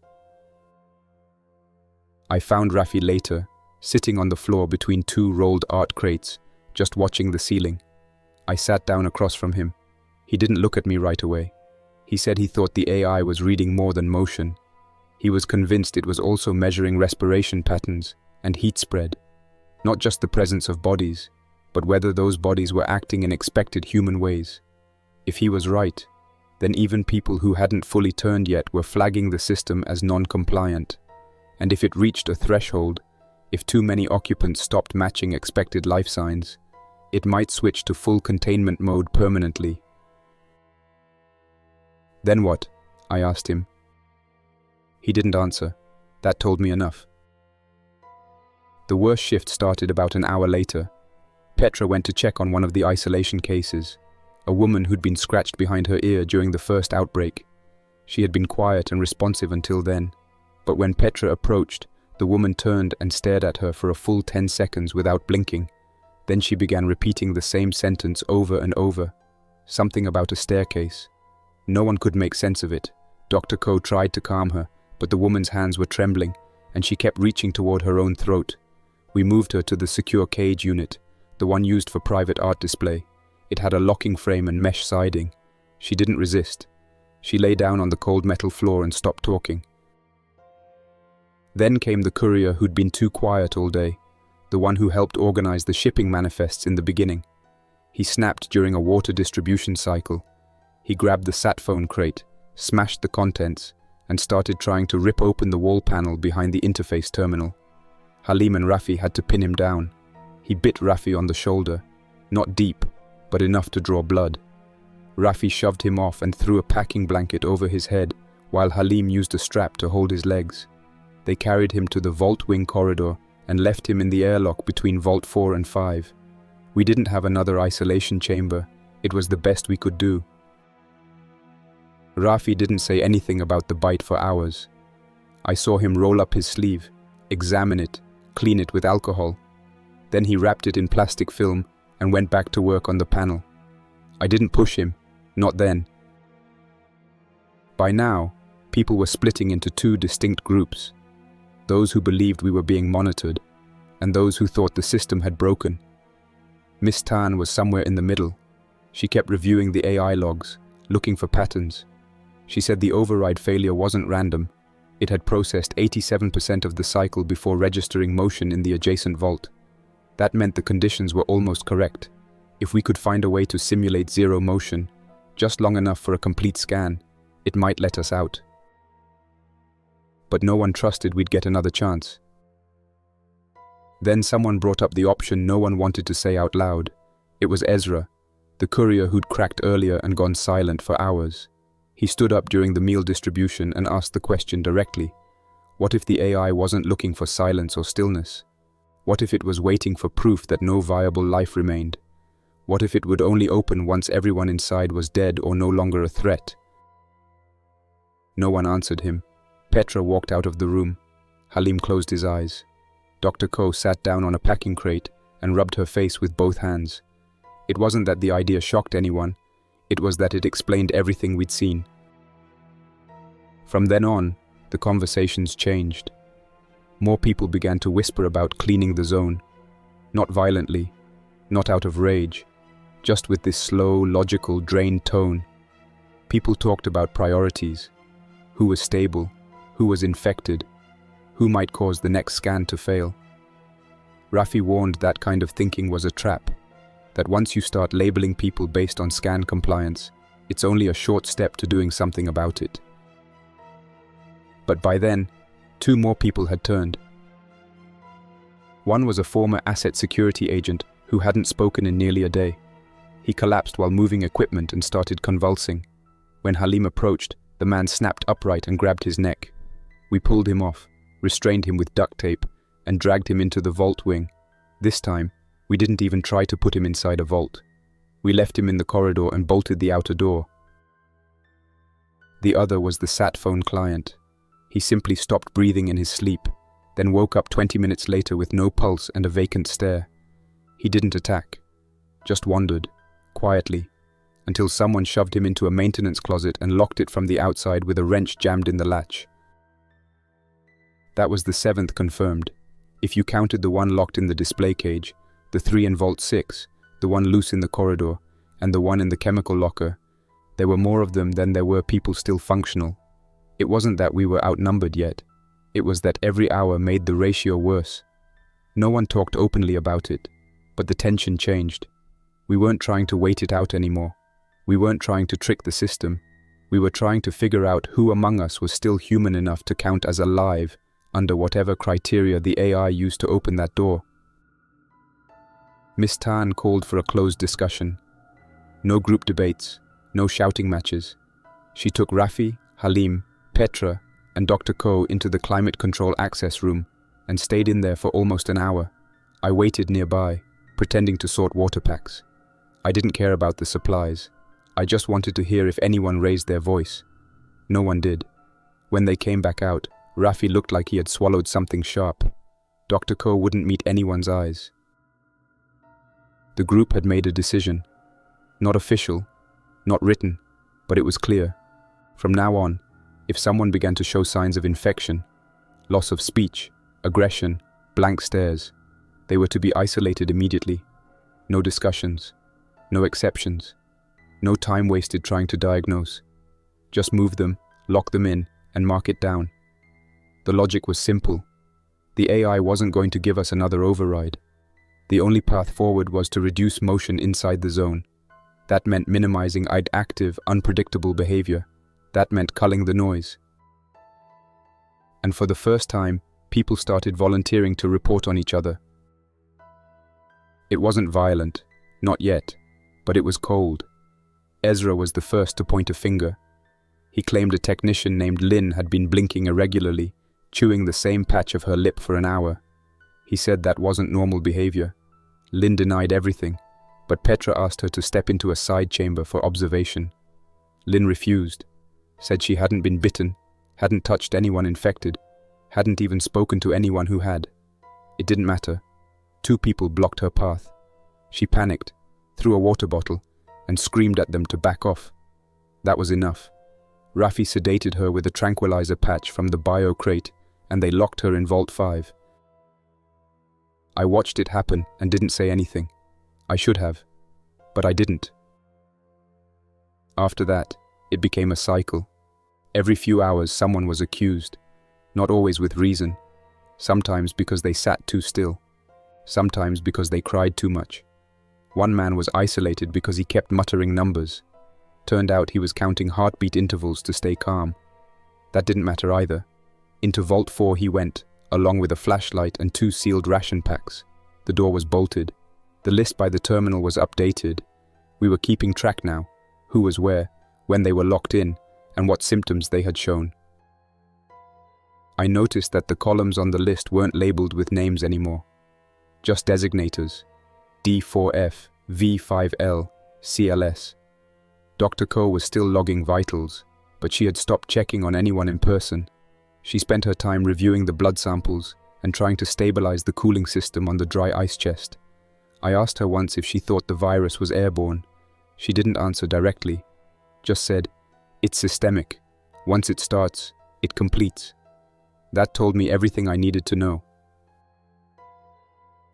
I found Rafi later, sitting on the floor between two rolled art crates, just watching the ceiling. I sat down across from him. He didn't look at me right away. He said he thought the AI was reading more than motion. He was convinced it was also measuring respiration patterns and heat spread, not just the presence of bodies, but whether those bodies were acting in expected human ways. If he was right, then even people who hadn't fully turned yet were flagging the system as non-compliant. And if it reached a threshold, if too many occupants stopped matching expected life signs, it might switch to full containment mode permanently. Then what? I asked him. He didn't answer. That told me enough. The worst shift started about an hour later. Petra went to check on one of the isolation cases, a woman who'd been scratched behind her ear during the first outbreak. She had been quiet and responsive until then, but when Petra approached, the woman turned and stared at her for a full 10 seconds without blinking. Then she began repeating the same sentence over and over, something about a staircase. No one could make sense of it. Dr. Ko tried to calm her, but the woman's hands were trembling, and she kept reaching toward her own throat. We moved her to the secure cage unit, the one used for private art display. It had a locking frame and mesh siding. She didn't resist. She lay down on the cold metal floor and stopped talking. Then came the courier who'd been too quiet all day, the one who helped organize the shipping manifests in the beginning. He snapped during a water distribution cycle. He grabbed the sat phone crate, smashed the contents, and started trying to rip open the wall panel behind the interface terminal. Halim and Rafi had to pin him down. He bit Rafi on the shoulder, not deep, but enough to draw blood. Rafi shoved him off and threw a packing blanket over his head, while Halim used a strap to hold his legs. They carried him to the vault wing corridor and left him in the airlock between Vault 4 and 5. We didn't have another isolation chamber. It was the best we could do. Rafi didn't say anything about the bite for hours. I saw him roll up his sleeve, examine it, clean it with alcohol. Then he wrapped it in plastic film and went back to work on the panel. I didn't push him, not then. By now, people were splitting into two distinct groups. Those who believed we were being monitored, and those who thought the system had broken. Miss Tan was somewhere in the middle. She kept reviewing the AI logs, looking for patterns. She said the override failure wasn't random. It had processed 87% of the cycle before registering motion in the adjacent vault. That meant the conditions were almost correct. If we could find a way to simulate zero motion, just long enough for a complete scan, it might let us out. But no one trusted we'd get another chance. Then someone brought up the option no one wanted to say out loud. It was Ezra, the courier who'd cracked earlier and gone silent for hours. He stood up during the meal distribution and asked the question directly. What if the AI wasn't looking for silence or stillness? What if it was waiting for proof that no viable life remained? What if it would only open once everyone inside was dead or no longer a threat? No one answered him. Petra walked out of the room. Halim closed his eyes. Dr. Ko sat down on a packing crate and rubbed her face with both hands. It wasn't that the idea shocked anyone. It was that it explained everything we'd seen. From then on, the conversations changed. More people began to whisper about cleaning the zone. Not violently, not out of rage, just with this slow, logical, drained tone. People talked about priorities. Who was stable? Who was infected? Who might cause the next scan to fail? Rafi warned that kind of thinking was a trap, that once you start labeling people based on scan compliance, it's only a short step to doing something about it. But by then, 2 more people had turned. One was a former asset security agent who hadn't spoken in nearly a day. He collapsed while moving equipment and started convulsing. When Halim approached, the man snapped upright and grabbed his neck. We pulled him off, restrained him with duct tape, and dragged him into the vault wing. This time, we didn't even try to put him inside a vault. We left him in the corridor and bolted the outer door. The other was the sat phone client. He simply stopped breathing in his sleep, then woke up 20 minutes later with no pulse and a vacant stare. He didn't attack, just wandered, quietly, until someone shoved him into a maintenance closet and locked it from the outside with a wrench jammed in the latch. That was the seventh confirmed. If you counted the one locked in the display cage, the 3 in Vault 6, the one loose in the corridor, and the one in the chemical locker, there were more of them than there were people still functional. It wasn't that we were outnumbered yet. It was that every hour made the ratio worse. No one talked openly about it, but the tension changed. We weren't trying to wait it out anymore. We weren't trying to trick the system. We were trying to figure out who among us was still human enough to count as alive under whatever criteria the AI used to open that door. Miss Tan called for a closed discussion. No group debates, no shouting matches. She took Rafi, Halim, Petra, and Dr. Ko into the climate control access room and stayed in there for almost an hour. I waited nearby, pretending to sort water packs. I didn't care about the supplies. I just wanted to hear if anyone raised their voice. No one did. When they came back out, Rafi looked like he had swallowed something sharp. Dr. Ko wouldn't meet anyone's eyes. The group had made a decision. Not official, not written, but it was clear. From now on, if someone began to show signs of infection, loss of speech, aggression, blank stares, they were to be isolated immediately. No discussions, no exceptions, no time wasted trying to diagnose. Just move them, lock them in, and mark it down. The logic was simple. The AI wasn't going to give us another override. The only path forward was to reduce motion inside the zone. That meant minimizing active, unpredictable behavior. That meant culling the noise. And for the first time, people started volunteering to report on each other. It wasn't violent, not yet, but it was cold. Ezra was the first to point a finger. He claimed a technician named Lynn had been blinking irregularly, chewing the same patch of her lip for an hour. He said that wasn't normal behavior. Lynn denied everything, but Petra asked her to step into a side chamber for observation. Lynn refused, said she hadn't been bitten, hadn't touched anyone infected, hadn't even spoken to anyone who had. It didn't matter. 2 people blocked her path. She panicked, threw a water bottle, and screamed at them to back off. That was enough. Rafi sedated her with a tranquilizer patch from the bio crate, and they locked her in Vault 5. I watched it happen and didn't say anything. I should have, but I didn't. After that, it became a cycle. Every few hours someone was accused, not always with reason, sometimes because they sat too still, sometimes because they cried too much. One man was isolated because he kept muttering numbers. Turned out he was counting heartbeat intervals to stay calm. That didn't matter either. Into Vault 4 he went, along with a flashlight and 2 sealed ration packs. The door was bolted. The list by the terminal was updated. We were keeping track now, who was where, when they were locked in, and what symptoms they had shown. I noticed that the columns on the list weren't labeled with names anymore. Just designators. D4F, V5L, CLS. Dr. Ko was still logging vitals, but she had stopped checking on anyone in person. She spent her time reviewing the blood samples and trying to stabilize the cooling system on the dry ice chest. I asked her once if she thought the virus was airborne. She didn't answer directly, just said, "It's systemic. Once it starts, it completes." That told me everything I needed to know.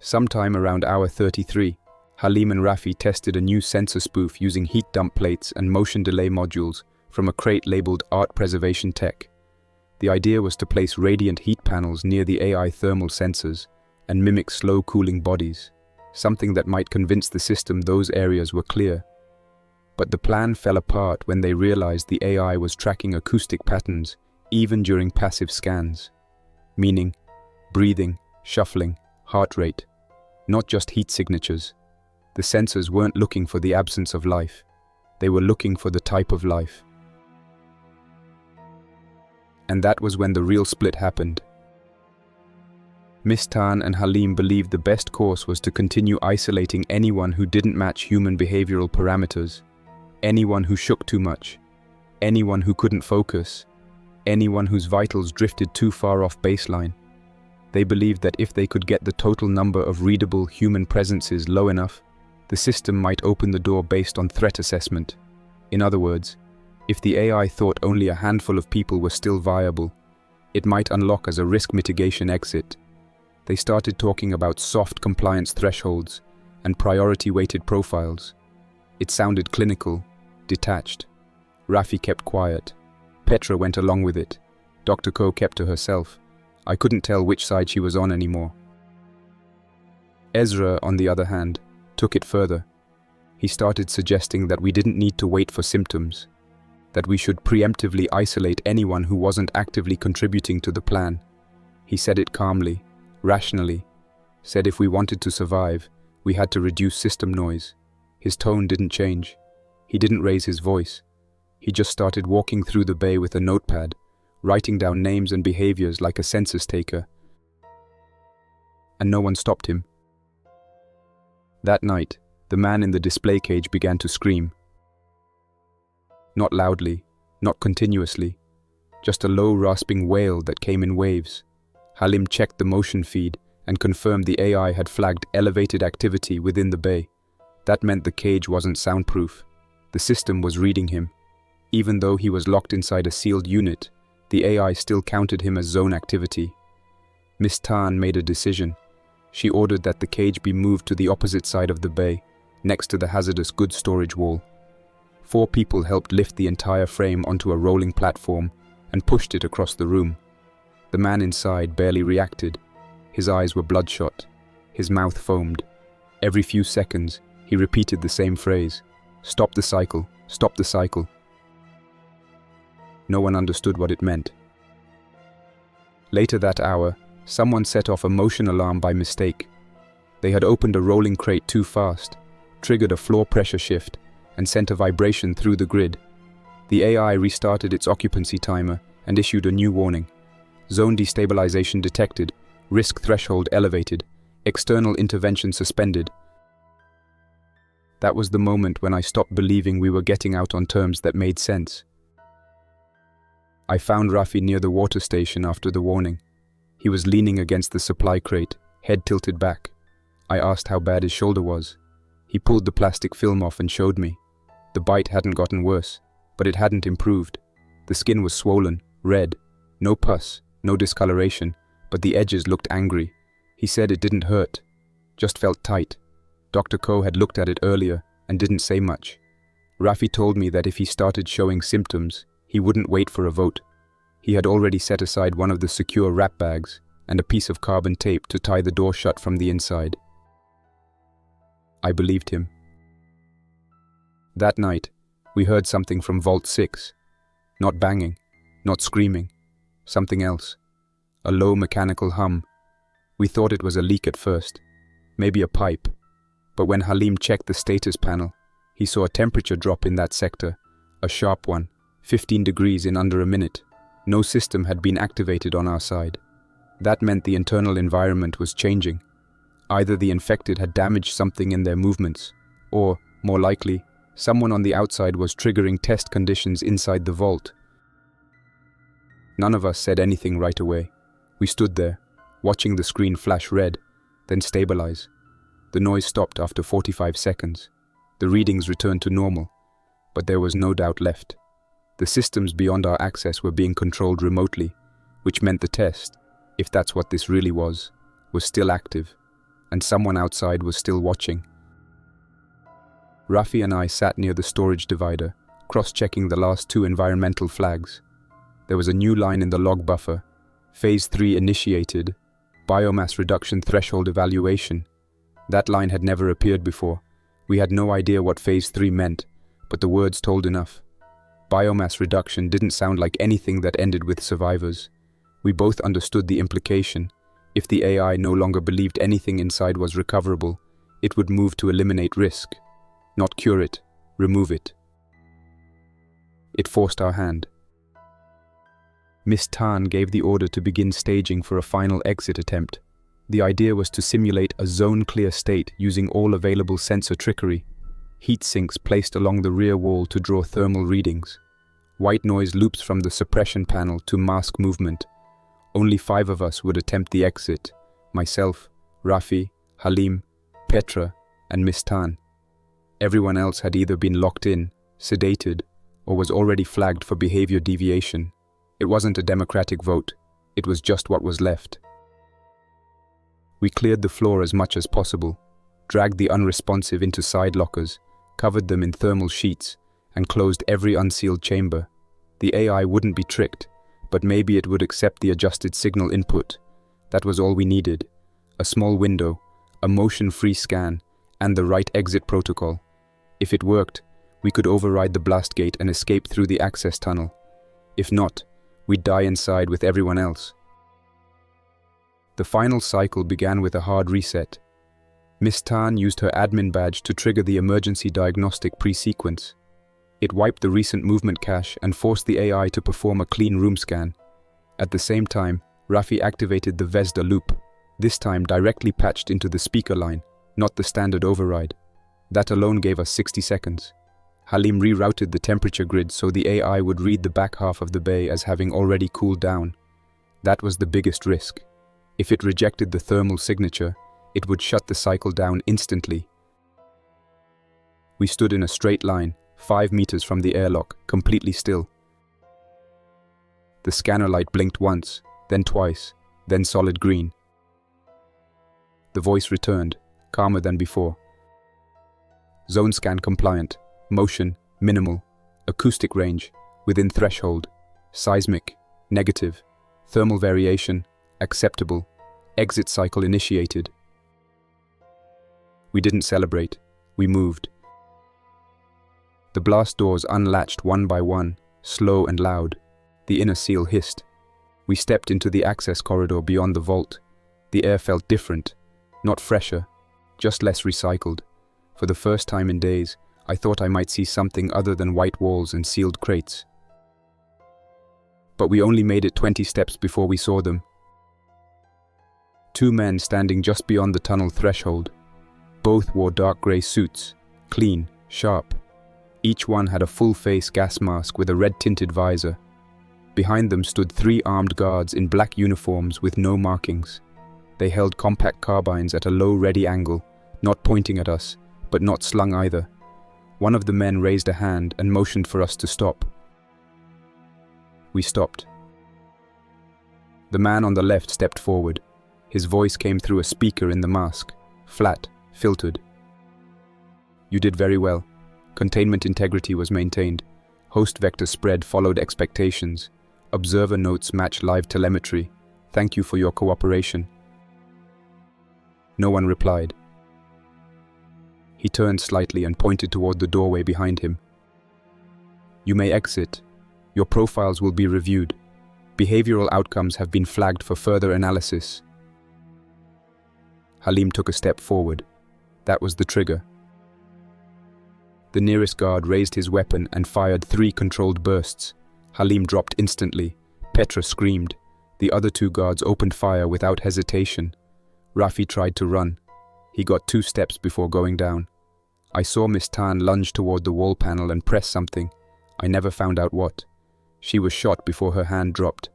Sometime around hour 33, Halim and Rafi tested a new sensor spoof using heat dump plates and motion delay modules from a crate labeled Art Preservation Tech. The idea was to place radiant heat panels near the AI thermal sensors and mimic slow cooling bodies, something that might convince the system those areas were clear. But the plan fell apart when they realized the AI was tracking acoustic patterns even during passive scans, meaning breathing, shuffling, heart rate, not just heat signatures. The sensors weren't looking for the absence of life. They were looking for the type of life. And that was when the real split happened. Miss Tan and Halim believed the best course was to continue isolating anyone who didn't match human behavioral parameters, anyone who shook too much, anyone who couldn't focus, anyone whose vitals drifted too far off baseline. They believed that if they could get the total number of readable human presences low enough, the system might open the door based on threat assessment. In other words, if the AI thought only a handful of people were still viable, It might unlock as a risk mitigation exit. They started talking about soft compliance thresholds and priority-weighted profiles. It sounded clinical, detached. Rafi kept quiet. Petra went along with it. Dr. Ko kept to herself. I couldn't tell which side she was on anymore. Ezra, on the other hand, took it further. He started suggesting that we didn't need to wait for symptoms, that we should preemptively isolate anyone who wasn't actively contributing to the plan. He said it calmly, rationally, said if we wanted to survive, we had to reduce system noise. His tone didn't change. He didn't raise his voice. He just started walking through the bay with a notepad, writing down names and behaviors like a census taker. And no one stopped him. That night, the man in the display cage began to scream. Not loudly, not continuously, just a low rasping wail that came in waves. Halim checked the motion feed and confirmed the AI had flagged elevated activity within the bay. That meant the cage wasn't soundproof. The system was reading him. Even though he was locked inside a sealed unit, the AI still counted him as zone activity. Miss Tan made a decision. She ordered that the cage be moved to the opposite side of the bay, next to the hazardous goods storage wall. 4 people helped lift the entire frame onto a rolling platform and pushed it across the room. The man inside barely reacted. His eyes were bloodshot. His mouth foamed. Every few seconds, he repeated the same phrase. Stop the cycle, stop the cycle. No one understood what it meant. Later that hour, someone set off a motion alarm by mistake. They had opened a rolling crate too fast, triggered a floor pressure shift, and sent a vibration through the grid. The AI restarted its occupancy timer and issued a new warning. Zone destabilization detected, risk threshold elevated, external intervention suspended. That was the moment when I stopped believing we were getting out on terms that made sense. I found Rafi near the water station after the warning. He was leaning against the supply crate, head tilted back. I asked how bad his shoulder was. He pulled the plastic film off and showed me. The bite hadn't gotten worse, but it hadn't improved. The skin was swollen, red, no pus, no discoloration, but the edges looked angry. He said it didn't hurt, just felt tight. Dr. Ko had looked at it earlier and didn't say much. Rafi told me that if he started showing symptoms, he wouldn't wait for a vote. He had already set aside one of the secure wrap bags and a piece of carbon tape to tie the door shut from the inside. I believed him. That night, we heard something from Vault 6. Not banging, not screaming, something else. A low mechanical hum. We thought it was a leak at first, maybe a pipe. But when Halim checked the status panel, he saw a temperature drop in that sector, a sharp one, 15 degrees in under a minute. No system had been activated on our side. That meant the internal environment was changing. Either the infected had damaged something in their movements, or, more likely, someone on the outside was triggering test conditions inside the vault. None of us said anything right away. We stood there, watching the screen flash red, then stabilize. The noise stopped after 45 seconds. The readings returned to normal, but there was no doubt left. The systems beyond our access were being controlled remotely, which meant the test, if that's what this really was still active, and someone outside was still watching. Rafi and I sat near the storage divider, cross-checking the last 2 environmental flags. There was a new line in the log buffer. Phase 3 initiated. Biomass reduction threshold evaluation. That line had never appeared before. We had no idea what Phase 3 meant, but the words told enough. Biomass reduction didn't sound like anything that ended with survivors. We both understood the implication. If the AI no longer believed anything inside was recoverable, it would move to eliminate risk. Not cure it, remove it. It forced our hand. Miss Tan gave the order to begin staging for a final exit attempt. The idea was to simulate a zone-clear state using all available sensor trickery. Heat sinks placed along the rear wall to draw thermal readings. White noise loops from the suppression panel to mask movement. Only 5 of us would attempt the exit. Myself, Rafi, Halim, Petra, and Miss Tan. Everyone else had either been locked in, sedated, or was already flagged for behavior deviation. It wasn't a democratic vote. It was just what was left. We cleared the floor as much as possible, dragged the unresponsive into side lockers, covered them in thermal sheets, and closed every unsealed chamber. The AI wouldn't be tricked, but maybe it would accept the adjusted signal input. That was all we needed. A small window, a motion-free scan, and the right exit protocol. If it worked, we could override the blast gate and escape through the access tunnel. If not, we'd die inside with everyone else. The final cycle began with a hard reset. Miss Tan used her admin badge to trigger the emergency diagnostic pre-sequence. It wiped the recent movement cache and forced the AI to perform a clean room scan. At the same time, Rafi activated the VESDA loop, this time directly patched into the speaker line, not the standard override. That alone gave us 60 seconds. Halim rerouted the temperature grid so the AI would read the back half of the bay as having already cooled down. That was the biggest risk. If it rejected the thermal signature, it would shut the cycle down instantly. We stood in a straight line, 5 meters from the airlock, completely still. The scanner light blinked once, then twice, then solid green. The voice returned, calmer than before. Zone scan compliant, motion, minimal, acoustic range, within threshold, seismic, negative, thermal variation, acceptable, exit cycle initiated. We didn't celebrate, we moved. The blast doors unlatched one by one, slow and loud. The inner seal hissed. We stepped into the access corridor beyond the vault. The air felt different, not fresher, just less recycled. For the first time in days, I thought I might see something other than white walls and sealed crates. But we only made it 20 steps before we saw them. 2 men standing just beyond the tunnel threshold. Both wore dark grey suits, clean, sharp. Each one had a full-face gas mask with a red-tinted visor. Behind them stood 3 armed guards in black uniforms with no markings. They held compact carbines at a low ready angle, not pointing at us, but not slung either. One of the men raised a hand and motioned for us to stop. We stopped. The man on the left stepped forward. His voice came through a speaker in the mask, flat, filtered. You did very well. Containment integrity was maintained. Host vector spread followed expectations. Observer notes match live telemetry. Thank you for your cooperation. No one replied. He turned slightly and pointed toward the doorway behind him. You may exit. Your profiles will be reviewed. Behavioral outcomes have been flagged for further analysis. Halim took a step forward. That was the trigger. The nearest guard raised his weapon and fired 3 controlled bursts. Halim dropped instantly. Petra screamed. The other 2 guards opened fire without hesitation. Rafi tried to run. He got 2 steps before going down. I saw Miss Tan lunge toward the wall panel and press something. I never found out what. She was shot before her hand dropped.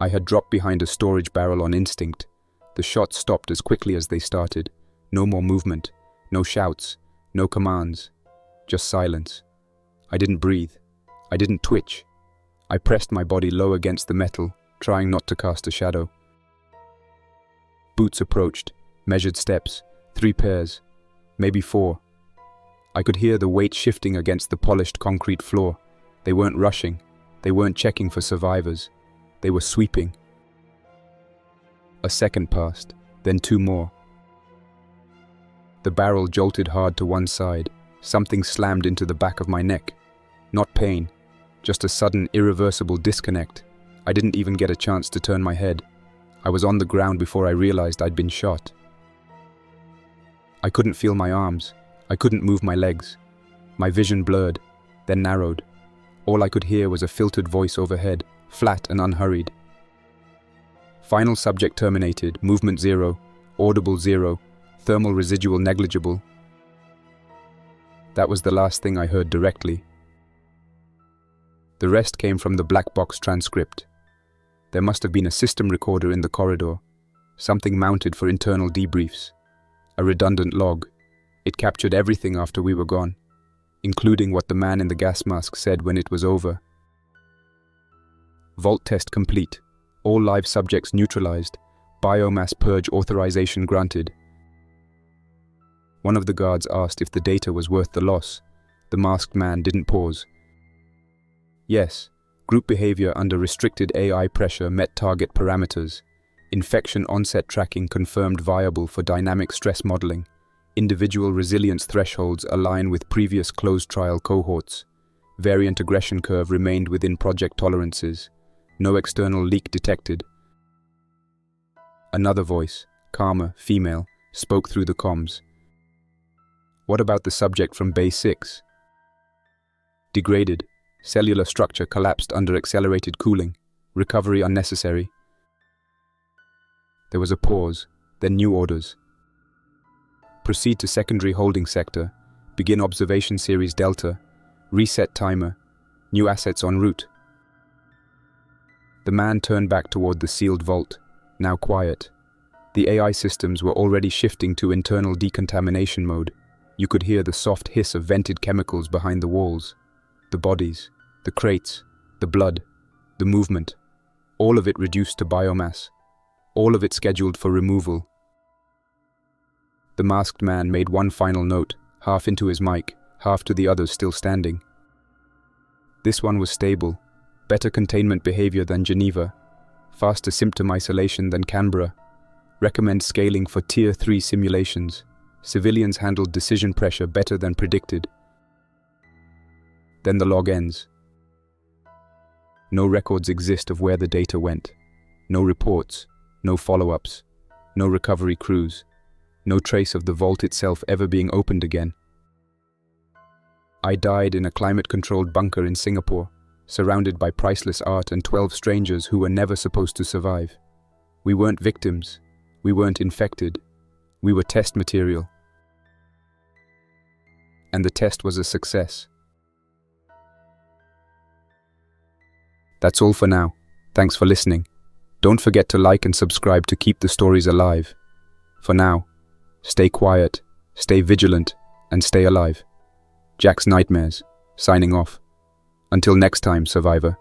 I had dropped behind a storage barrel on instinct. The shots stopped as quickly as they started. No more movement, no shouts, no commands, just silence. I didn't breathe. I didn't twitch. I pressed my body low against the metal, trying not to cast a shadow. Boots approached, measured steps, 3 pairs, maybe 4. I could hear the weight shifting against the polished concrete floor. They weren't rushing. They weren't checking for survivors. They were sweeping. A second passed, then 2 more. The barrel jolted hard to one side. Something slammed into the back of my neck. Not pain, just a sudden, irreversible disconnect. I didn't even get a chance to turn my head. I was on the ground before I realized I'd been shot. I couldn't feel my arms. I couldn't move my legs. My vision blurred, then narrowed. All I could hear was a filtered voice overhead, flat and unhurried. Final subject terminated, movement 0, audible 0, thermal residual negligible. That was the last thing I heard directly. The rest came from the black box transcript. There must have been a system recorder in the corridor, something mounted for internal debriefs. A redundant log. It captured everything after we were gone, including what the man in the gas mask said when it was over. Vault test complete. All live subjects neutralized. Biomass purge authorization granted. One of the guards asked if the data was worth the loss. The masked man didn't pause. Yes, group behavior under restricted AI pressure met target parameters. Infection onset tracking confirmed viable for dynamic stress modeling. Individual resilience thresholds align with previous closed trial cohorts. Variant aggression curve remained within project tolerances. No external leak detected. Another voice, calmer, female, spoke through the comms. What about the subject from Bay 6? Degraded. Cellular structure collapsed under accelerated cooling. Recovery unnecessary. There was a pause, then new orders. Proceed to secondary holding sector. Begin observation series Delta. Reset timer. New assets en route. The man turned back toward the sealed vault, now quiet. The AI systems were already shifting to internal decontamination mode. You could hear the soft hiss of vented chemicals behind the walls. The bodies, the crates, the blood, the movement. All of it reduced to biomass. All of it scheduled for removal. The masked man made one final note, half into his mic, half to the others still standing. This one was stable. Better containment behavior than Geneva. Faster symptom isolation than Canberra. Recommend scaling for Tier 3 simulations. Civilians handled decision pressure better than predicted. Then the log ends. No records exist of where the data went. No reports, no follow-ups, no recovery crews, no trace of the vault itself ever being opened again. I died in a climate-controlled bunker in Singapore, surrounded by priceless art and 12 strangers who were never supposed to survive. We weren't victims. We weren't infected. We were test material. And the test was a success. That's all for now. Thanks for listening. Don't forget to like and subscribe to keep the stories alive. For now, stay quiet, stay vigilant, and stay alive. Jack's Nightmares, signing off. Until next time, survivor.